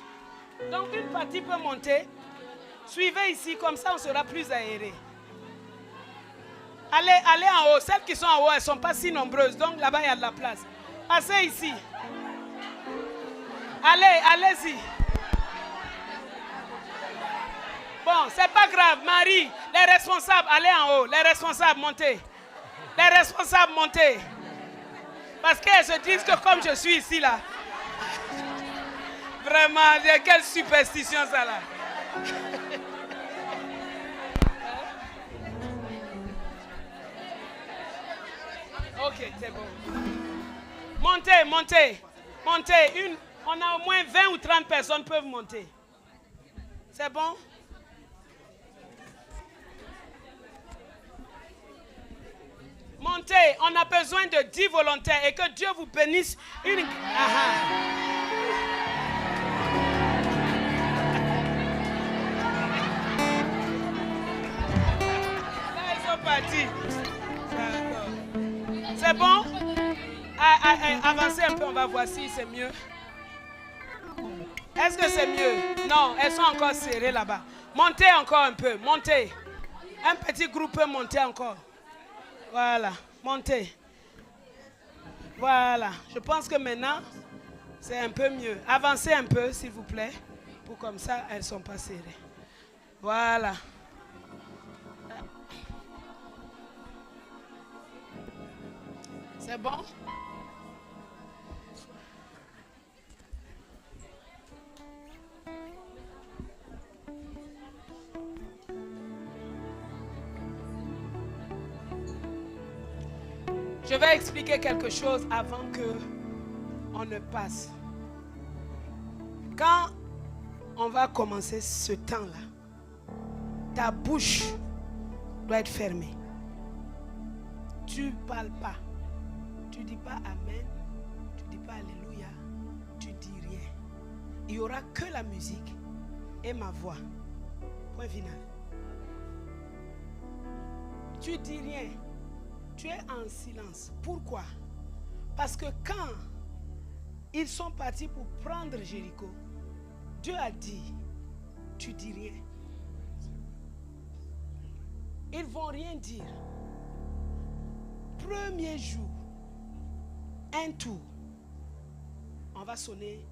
Donc, une partie peut monter. Suivez ici, comme ça, on sera plus aéré. Allez en haut. Celles qui sont en haut, elles ne sont pas si nombreuses. Donc, là-bas, il y a de la place. Passez ici. Allez-y. Bon, c'est pas grave. Marie, les responsables, allez en haut. Les responsables, montez. Les responsables, montez. Parce qu'elles se disent que comme je suis ici, là. Vraiment, quelle superstition ça, là. Ok, c'est bon. Montez, montez, montez. On a au moins 20 ou 30 personnes peuvent monter. C'est bon? Montez, on a besoin de 10 volontaires et que Dieu vous bénisse. Là, ils sont partis. C'est bon? Avancez un peu, on va voir si c'est mieux. Est-ce que c'est mieux? Non, elles sont encore serrées là-bas. Montez encore un peu, montez. Un petit groupe peut monter encore. Voilà, montez. Voilà, je pense que maintenant, c'est un peu mieux. Avancez un peu, s'il vous plaît, pour comme ça, elles ne sont pas serrées. Voilà. C'est bon? Je vais expliquer quelque chose avant que on ne passe. Quand on va commencer ce temps-là, ta bouche doit être fermée. Tu ne parles pas. Tu ne dis pas Amen. Tu ne dis pas Alléluia. Tu ne dis rien. Il n'y aura que la musique et ma voix. Point final. Tu ne dis rien. Tu es en silence. Pourquoi? Parce que quand ils sont partis pour prendre Jéricho, Dieu a dit, tu dis rien. Ils ne vont rien dire. Premier jour, un tour, on va sonner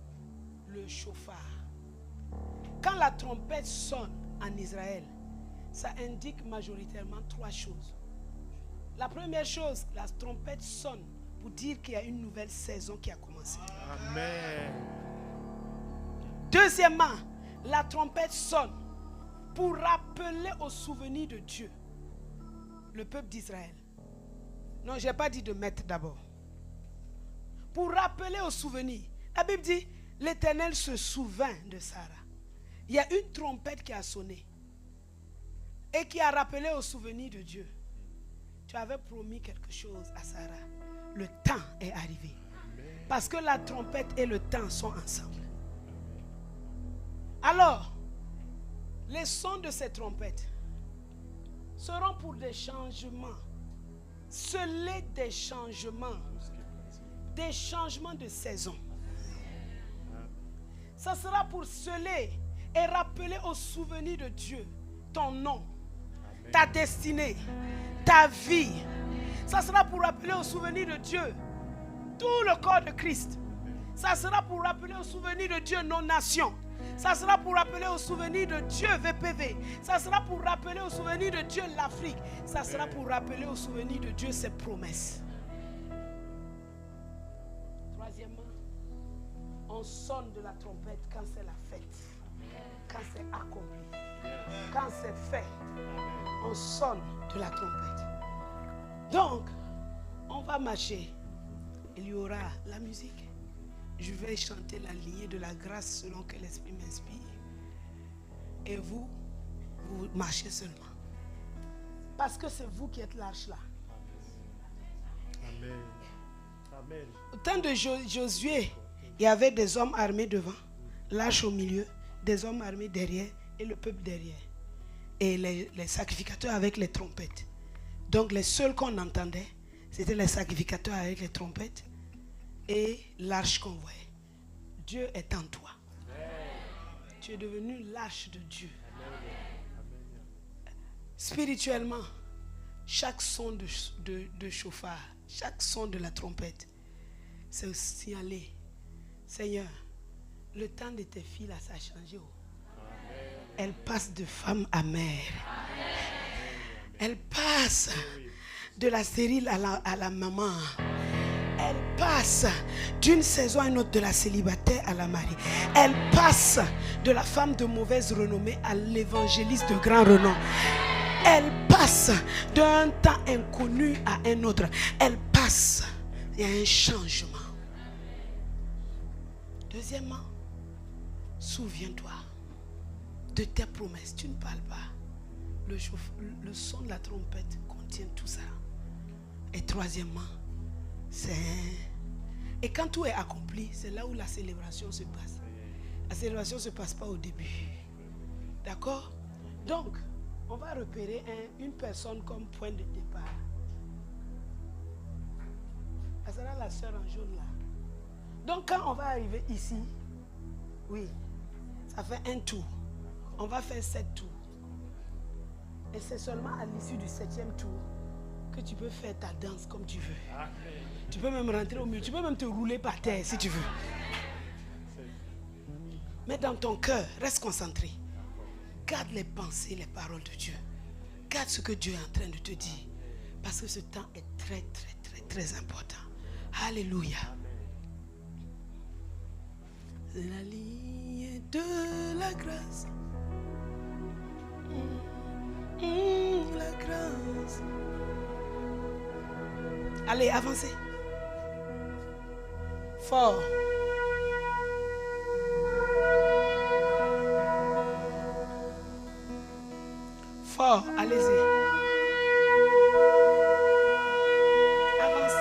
le chauffard. Quand la trompette sonne en Israël, ça indique majoritairement 3 choses. La première chose, la trompette sonne pour dire qu'il y a une nouvelle saison qui a commencé. Amen. Deuxièmement, la trompette sonne pour rappeler au souvenir de Dieu le peuple d'Israël. Non, je n'ai pas dit de mettre d'abord. Pour rappeler au souvenir. La Bible dit, l'Éternel se souvint de Sarah. Il y a une trompette qui a sonné et qui a rappelé au souvenir de Dieu. Tu avais promis quelque chose à Sarah. Le temps est arrivé. Parce que la trompette et le temps sont ensemble. Alors, les sons de ces trompettes seront pour des changements. Sceller des changements de saison. Ça sera pour sceller et rappeler au souvenir de Dieu ton nom, ta destinée, ta vie. Ça sera pour rappeler au souvenir de Dieu tout le corps de Christ. Ça sera pour rappeler au souvenir de Dieu nos nations. Ça sera pour rappeler au souvenir de Dieu VPV. Ça sera pour rappeler au souvenir de Dieu l'Afrique. Ça sera pour rappeler au souvenir de Dieu ses promesses. Troisièmement, on sonne de la trompette quand c'est la fête. Quand c'est accompli. Quand c'est fait, on sonne de la trompette. Donc, on va marcher. Il y aura la musique. Je vais chanter la lignée de la grâce selon que l'Esprit m'inspire. Et vous marchez seulement. Parce que c'est vous qui êtes l'arche là. Amen. Amen. Au temps de Josué, il y avait des hommes armés devant, l'arche au milieu, des hommes armés derrière et le peuple derrière. Et les sacrificateurs avec les trompettes. Donc les seuls qu'on entendait, c'était les sacrificateurs avec les trompettes et l'arche qu'on voyait. Dieu est en toi. Amen. Tu es devenu l'arche de Dieu. Amen. Spirituellement, chaque son de chauffard, chaque son de la trompette, c'est signaler, Seigneur, le temps de tes filles là, ça a changé. Amen. Elles passent de femme à mère. Amen. Elles passent de la stérile à la maman. Elle passe d'une saison à une autre, de la célibataire à la mariée. Elle passe de la femme de mauvaise renommée à l'évangéliste de grand renom. Elle passe d'un temps inconnu à un autre. Elle passe. Il y a un changement. Deuxièmement, souviens-toi de tes promesses. Tu ne parles pas. Le son de la trompette contient tout ça. Et troisièmement, et quand tout est accompli, c'est là où la célébration se passe. La célébration ne se passe pas au début. D'accord? Donc, on va repérer une personne comme point de départ. Ça sera la sœur en jaune là. Donc, quand on va arriver ici, oui, ça fait un tour. On va faire 7 tours. Et c'est seulement à l'issue du 7e tour que tu peux faire ta danse comme tu veux. Tu peux même rentrer au milieu. Tu peux même te rouler par terre si tu veux. Mais dans ton cœur, reste concentré. Garde les pensées, les paroles de Dieu. Garde ce que Dieu est en train de te dire. Parce que ce temps est très, très, très, très important. Alléluia. La ligne de la grâce. La grâce. Allez, avancez. Fort. Fort, allez-y. Avance.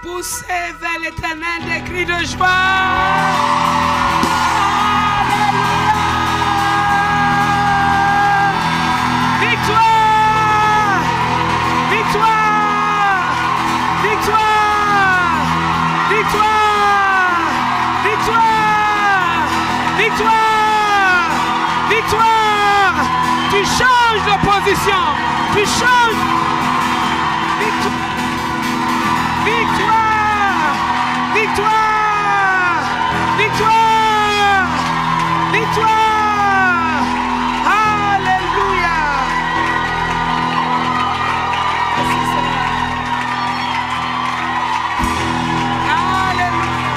Poussez vers l'Éternel des cris de joie. Victoire! Victoire! Victoire! Victoire! Victoire! Victoire! Victoire! Tu changes de position. Tu changes. Victoire! Victoire! Victoire! Victoire! Victoire! Alléluia! Merci Seigneur. Alléluia!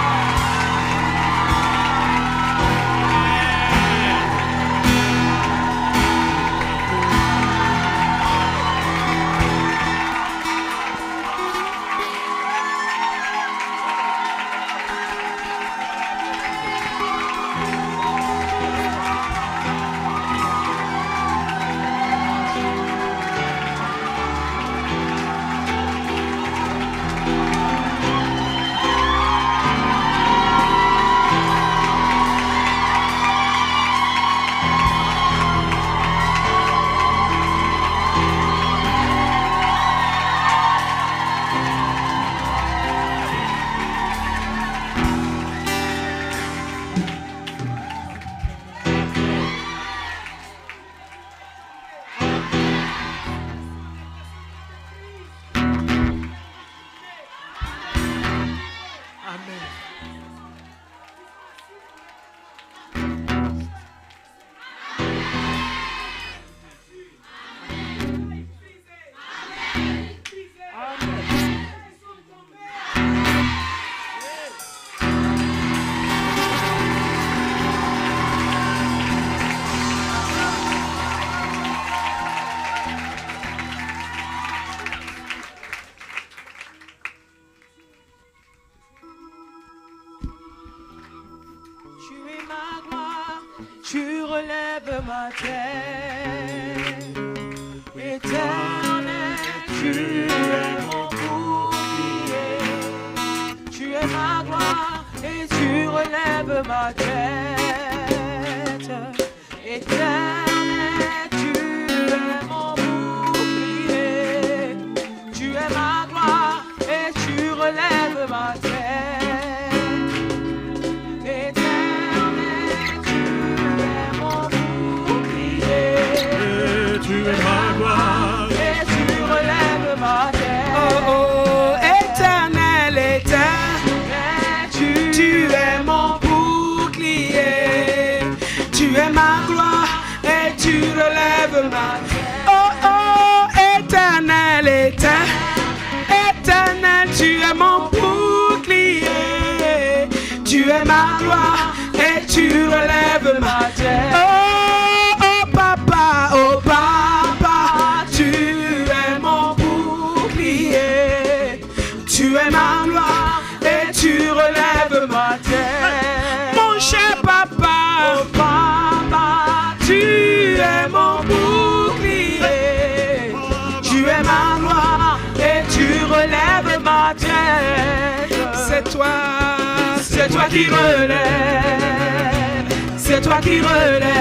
Tu relèves ma tête, éternel, tu es mon bouclier. Tu es ma gloire et tu relèves ma tête, éternel, tu es mon bouclier. Tu es ma gloire et tu relèves ma tête. Tu es ma gloire et tu relèves ma tête. Oh oh, éternel, éternel, tu es mon bouclier. Tu es ma gloire et tu relèves ma tête. Oh oh, éternel, éternel, éternel, tu es mon bouclier. Tu es ma gloire et tu relèves ma tête. Oh papa, oh papa, tu es mon bouclier. Tu es ma gloire et tu relèves ma tête. Mon cher papa, oh papa, tu es mon bouclier. Tu es ma gloire et tu relèves ma tête. C'est toi qui relèves. C'est toi qui relèves.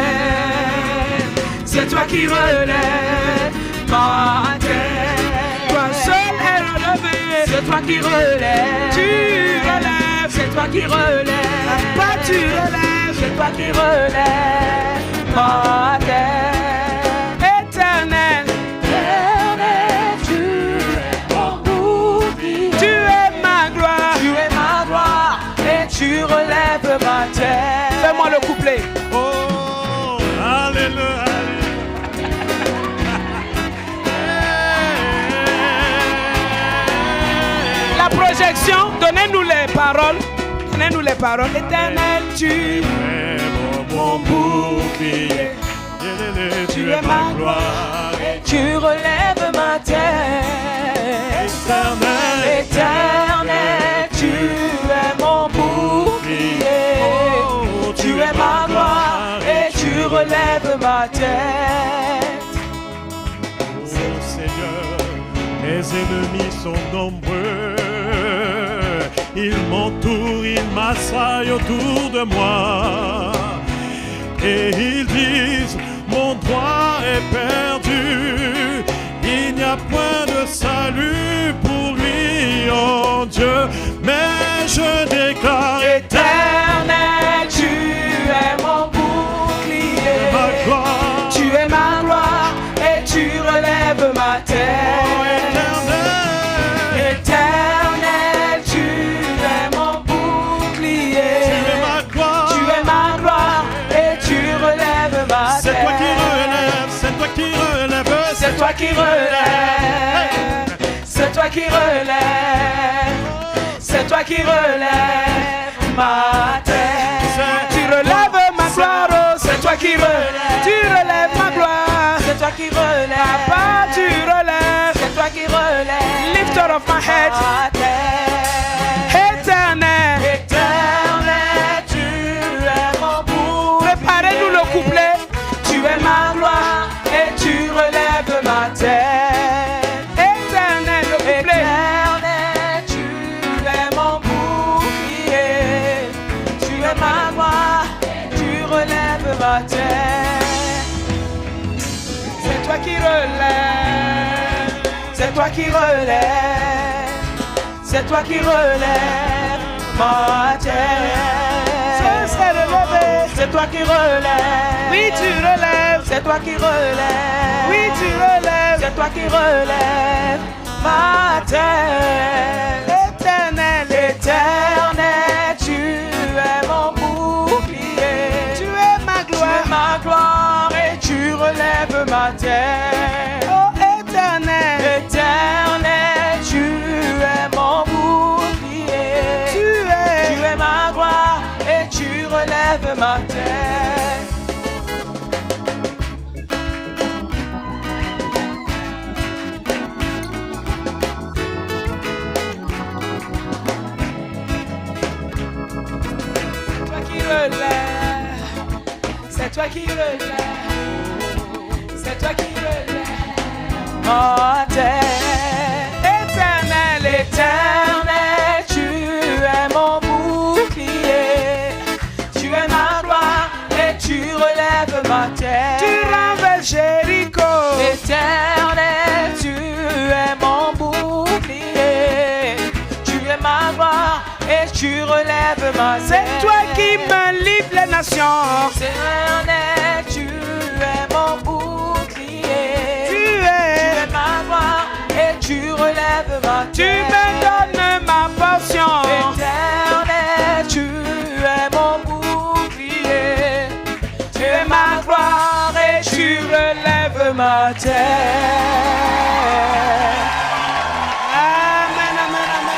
C'est toi qui relèves ma tête. Toi seul est relevé. C'est toi qui relèves. Tu relèves. C'est toi qui relèves. Papa, tu relèves. C'est toi qui relèves ma tête. Éternel, éternel, tu es mon bouclier. Tu es ma gloire. Tu es ma gloire et tu relèves ma tête. Fais-moi le couplet. Oh, alléluia. La projection, donnez-nous les paroles. Donnez-nous les paroles. Éternel, tu es mon bouclier. Tu es ma gloire et tu relèves ma tête. Éternel, éternel, tu es mon bouclier. Tu es ma gloire et tu relèves ma tête. Oh Seigneur, mes ennemis sont nombreux. Ils m'entourent, ils m'assaillent autour de moi. Et ils disent, mon droit est perdu. Il n'y a point de salut pour lui, oh Dieu. Mais je déclare Éternel, tu es mon bouclier. ma gloire. Tu es ma gloire et tu relèves ma tête. Oh, Éternel, tu es mon bouclier. tu es ma gloire. Tu es ma gloire et tu relèves ma tête. C'est toi qui relèves, c'est toi qui relèves. C'est toi qui relèves. C'est toi qui relèves. C'est toi qui relèves ma tête. Tu relèves ma gloire, oh, c'est toi qui relèves. Tu relèves ma gloire. C'est toi qui relèves. Papa, tu relèves. C'est toi qui relèves. Lifter of my head. Éternel. Éternel, tu es mon bouclier. Préparez-nous le couplet. Tu es ma gloire et tu relèves ma tête. Éternel, le couplet. Éternel, tu es mon bouclier. Tu es ma gloire, tu relèves ma tête. C'est toi qui relèves. C'est toi qui relèves. C'est toi qui relèves ma tête. C'est relevé. C'est toi qui relèves. Oui, tu relèves. C'est toi qui relèves. Oui, tu relèves. C'est toi qui relèves ma tête. Éternel, éternel, tu es mon bouclier. Tu es ma gloire. Tu es ma gloire et tu relèves ma tête. Oh, éternel, éternel, tu es mon bouclier. Tu es ma gloire et tu relèves ma tête. C'est toi qui relèves. C'est toi qui relèves ma tête. Éternel, éternel, tu es mon bouclier. Tu es ma gloire et tu relèves ma tête. Tu renverses Jéricho. Éternel, tu es mon bouclier. Tu es ma gloire et tu relèves ma tête. C'est toi qui me livres les nations. Éternel, tu es mon bouclier. Tu es ma gloire et tu relèves ma tête. Tu me donnes ma portion. Éternel, tu es mon bouclier. Tu es ma gloire et tu relèves ma tête. Amen, amen, amen, amen.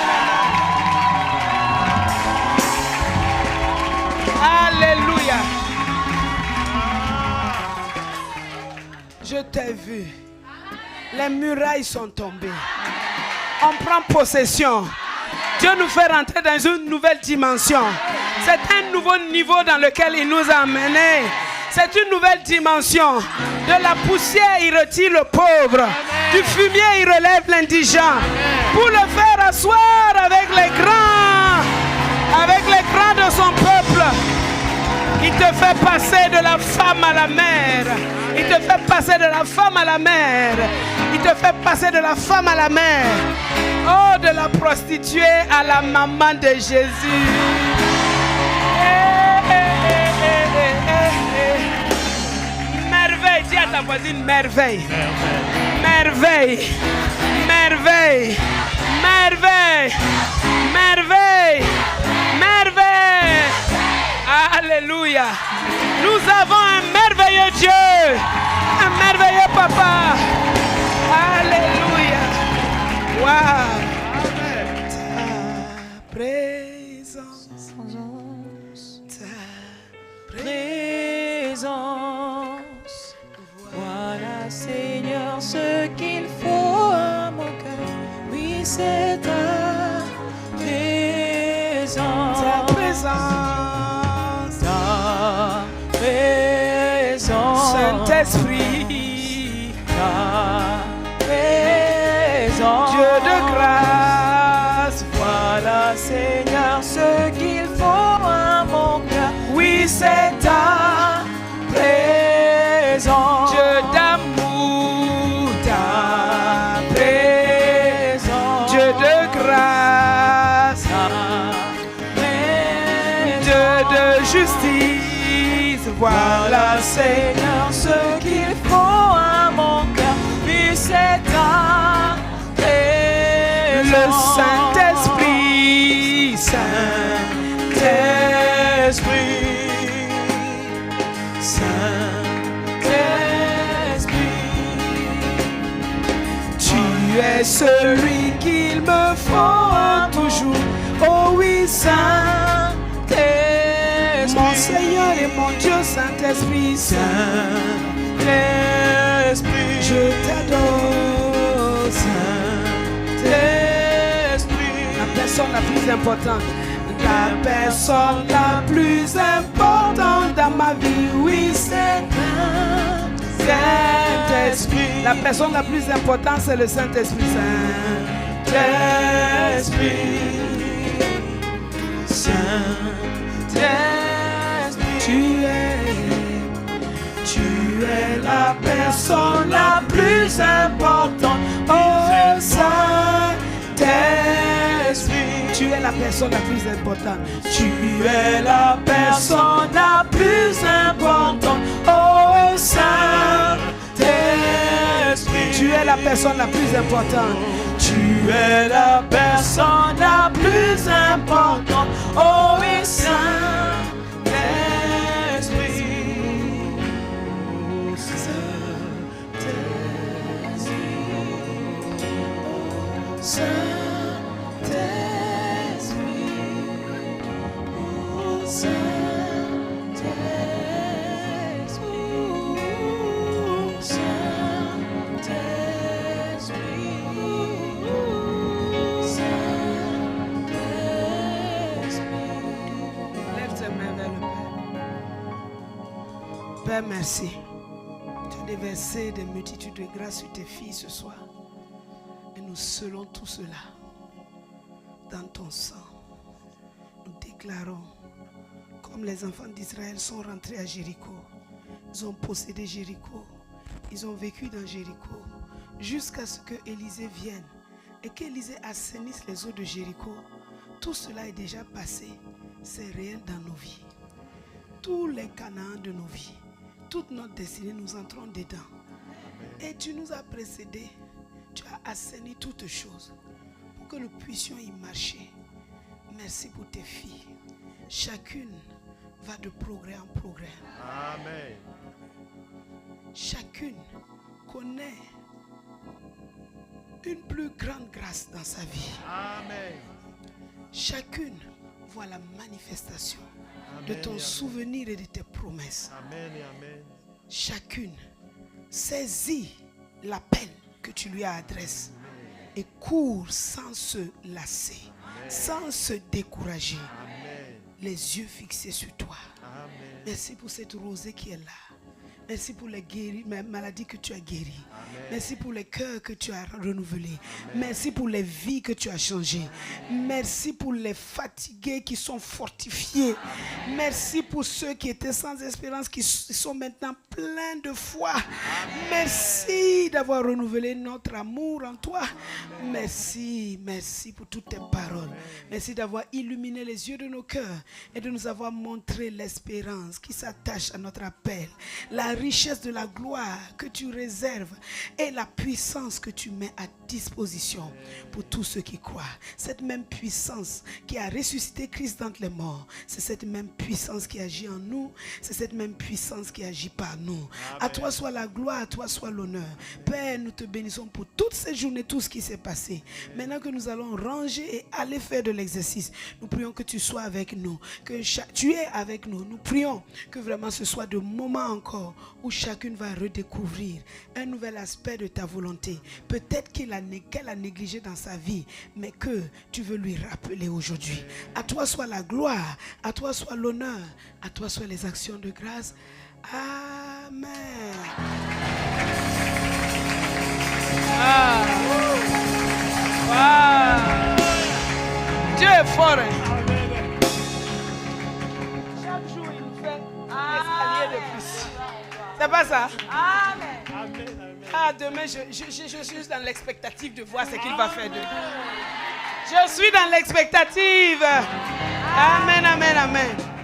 Alléluia. Je t'ai vu. Les murailles sont tombées. On prend possession. Dieu nous fait rentrer dans une nouvelle dimension. C'est un nouveau niveau dans lequel il nous a amenés. C'est une nouvelle dimension. De la poussière, il retire le pauvre. Du fumier, il relève l'indigent. Pour le faire asseoir avec les grands de son peuple. Il te fait passer de la femme à la mère. Il te fait passer de la femme à la mère. Il te fait passer de la femme à la mère. Oh, de la prostituée à la maman de Jésus. Merveille, dis à ta voisine merveille. Merveille. Merveille. Merveille. Merveille. Merveille. Alléluia. Nous avons un merveilleux Dieu. Un merveilleux papa. Alléluia. Wow. Ta présence. Ta présence. Voilà, Seigneur, ce qu'il faut à mon cœur. Oui, c'est ta présence. Ta présence. Ta présence. Saint-Esprit. Ta présence. Dieu de grâce. Voilà Voilà, Seigneur, ce qu'il faut à mon cœur. Oui, c'est ta présence. Dieu d'amour, ta présence. Dieu de grâce, Dieu de justice. Voilà, Seigneur, ce qu'il faut à mon cœur. Oui, c'est ta présence. Le Saint-Esprit, Saint-Esprit, Saint-Esprit, tu es celui qu'il me faut toujours. Oh oui, Saint-Esprit, mon Seigneur et mon Dieu, Saint-Esprit, Saint-Esprit, je t'adore, Saint-Esprit, la personne la plus importante. La personne la plus importante dans ma vie, oui, c'est Saint-Esprit. La personne la plus importante, c'est le Saint-Esprit. Saint-Esprit, Saint-Esprit, tu es la personne la plus importante. Oh, Saint-Esprit, tu es la personne la plus importante. Tu es la personne la plus importante. Oh, Saint-Esprit, tu es la personne la plus importante. Tu es la personne la plus importante. Oh, oui, Saint-Esprit, oh, Saint-Esprit, Saint-Esprit. Père, merci. Tu as déversé des multitudes de grâces sur tes filles ce soir. Et nous scellons tout cela dans ton sang. Nous déclarons, comme les enfants d'Israël sont rentrés à Jéricho, ils ont possédé Jéricho, ils ont vécu dans Jéricho, jusqu'à ce que Élisée vienne et qu'Élisée assainisse les eaux de Jéricho. Tout cela est déjà passé, c'est réel dans nos vies. Tous les Canaans de nos vies, toute notre destinée, nous entrons dedans. Et tu nous as précédés, tu as assaini toutes choses pour que nous puissions y marcher. Merci pour tes filles. Chacune va de progrès en progrès. Amen. Chacune connaît une plus grande grâce dans sa vie. Amen. Chacune voit la manifestation de ton souvenir et de tes promesses. Amen et amen. Chacune saisit l'appel que tu lui as adressé et court sans se lasser, sans se décourager, les yeux fixés sur toi. Amen. Merci pour cette rosée qui est là. Merci pour les maladies que tu as guéries. Amen. Merci pour les cœurs que tu as renouvelés. Merci pour les vies que tu as changées. Merci pour les fatigués qui sont fortifiés. Merci pour ceux qui étaient sans espérance, qui sont maintenant pleins de foi. Merci d'avoir renouvelé notre amour en toi. Merci, merci pour toutes tes paroles. Merci d'avoir illuminé les yeux de nos cœurs et de nous avoir montré l'espérance qui s'attache à notre appel. La richesse de la gloire que tu réserves et la puissance que tu mets à disposition pour tous ceux qui croient. Cette même puissance qui a ressuscité Christ d'entre les morts, c'est cette même puissance qui agit en nous, c'est cette même puissance qui agit par nous. Amen. À toi soit la gloire, à toi soit l'honneur. Père, nous te bénissons pour toute cette journée, tout ce qui s'est passé. Maintenant que nous allons ranger et aller faire de l'exercice, nous prions que tu sois avec nous, que tu es avec nous. Nous prions que vraiment ce soit de moments encore où chacune va redécouvrir un nouvel aspect de ta volonté. Peut-être qu'elle a négligé dans sa vie, mais que tu veux lui rappeler aujourd'hui. À toi soit la gloire, à toi soit l'honneur, à toi soit les actions de grâce. Amen. Wow. Dieu est fort. C'est pas ça? Amen. Amen. Ah, demain, je suis dans l'expectative de voir ce qu'il va faire demain. Je suis dans l'expectative. Amen, amen, amen.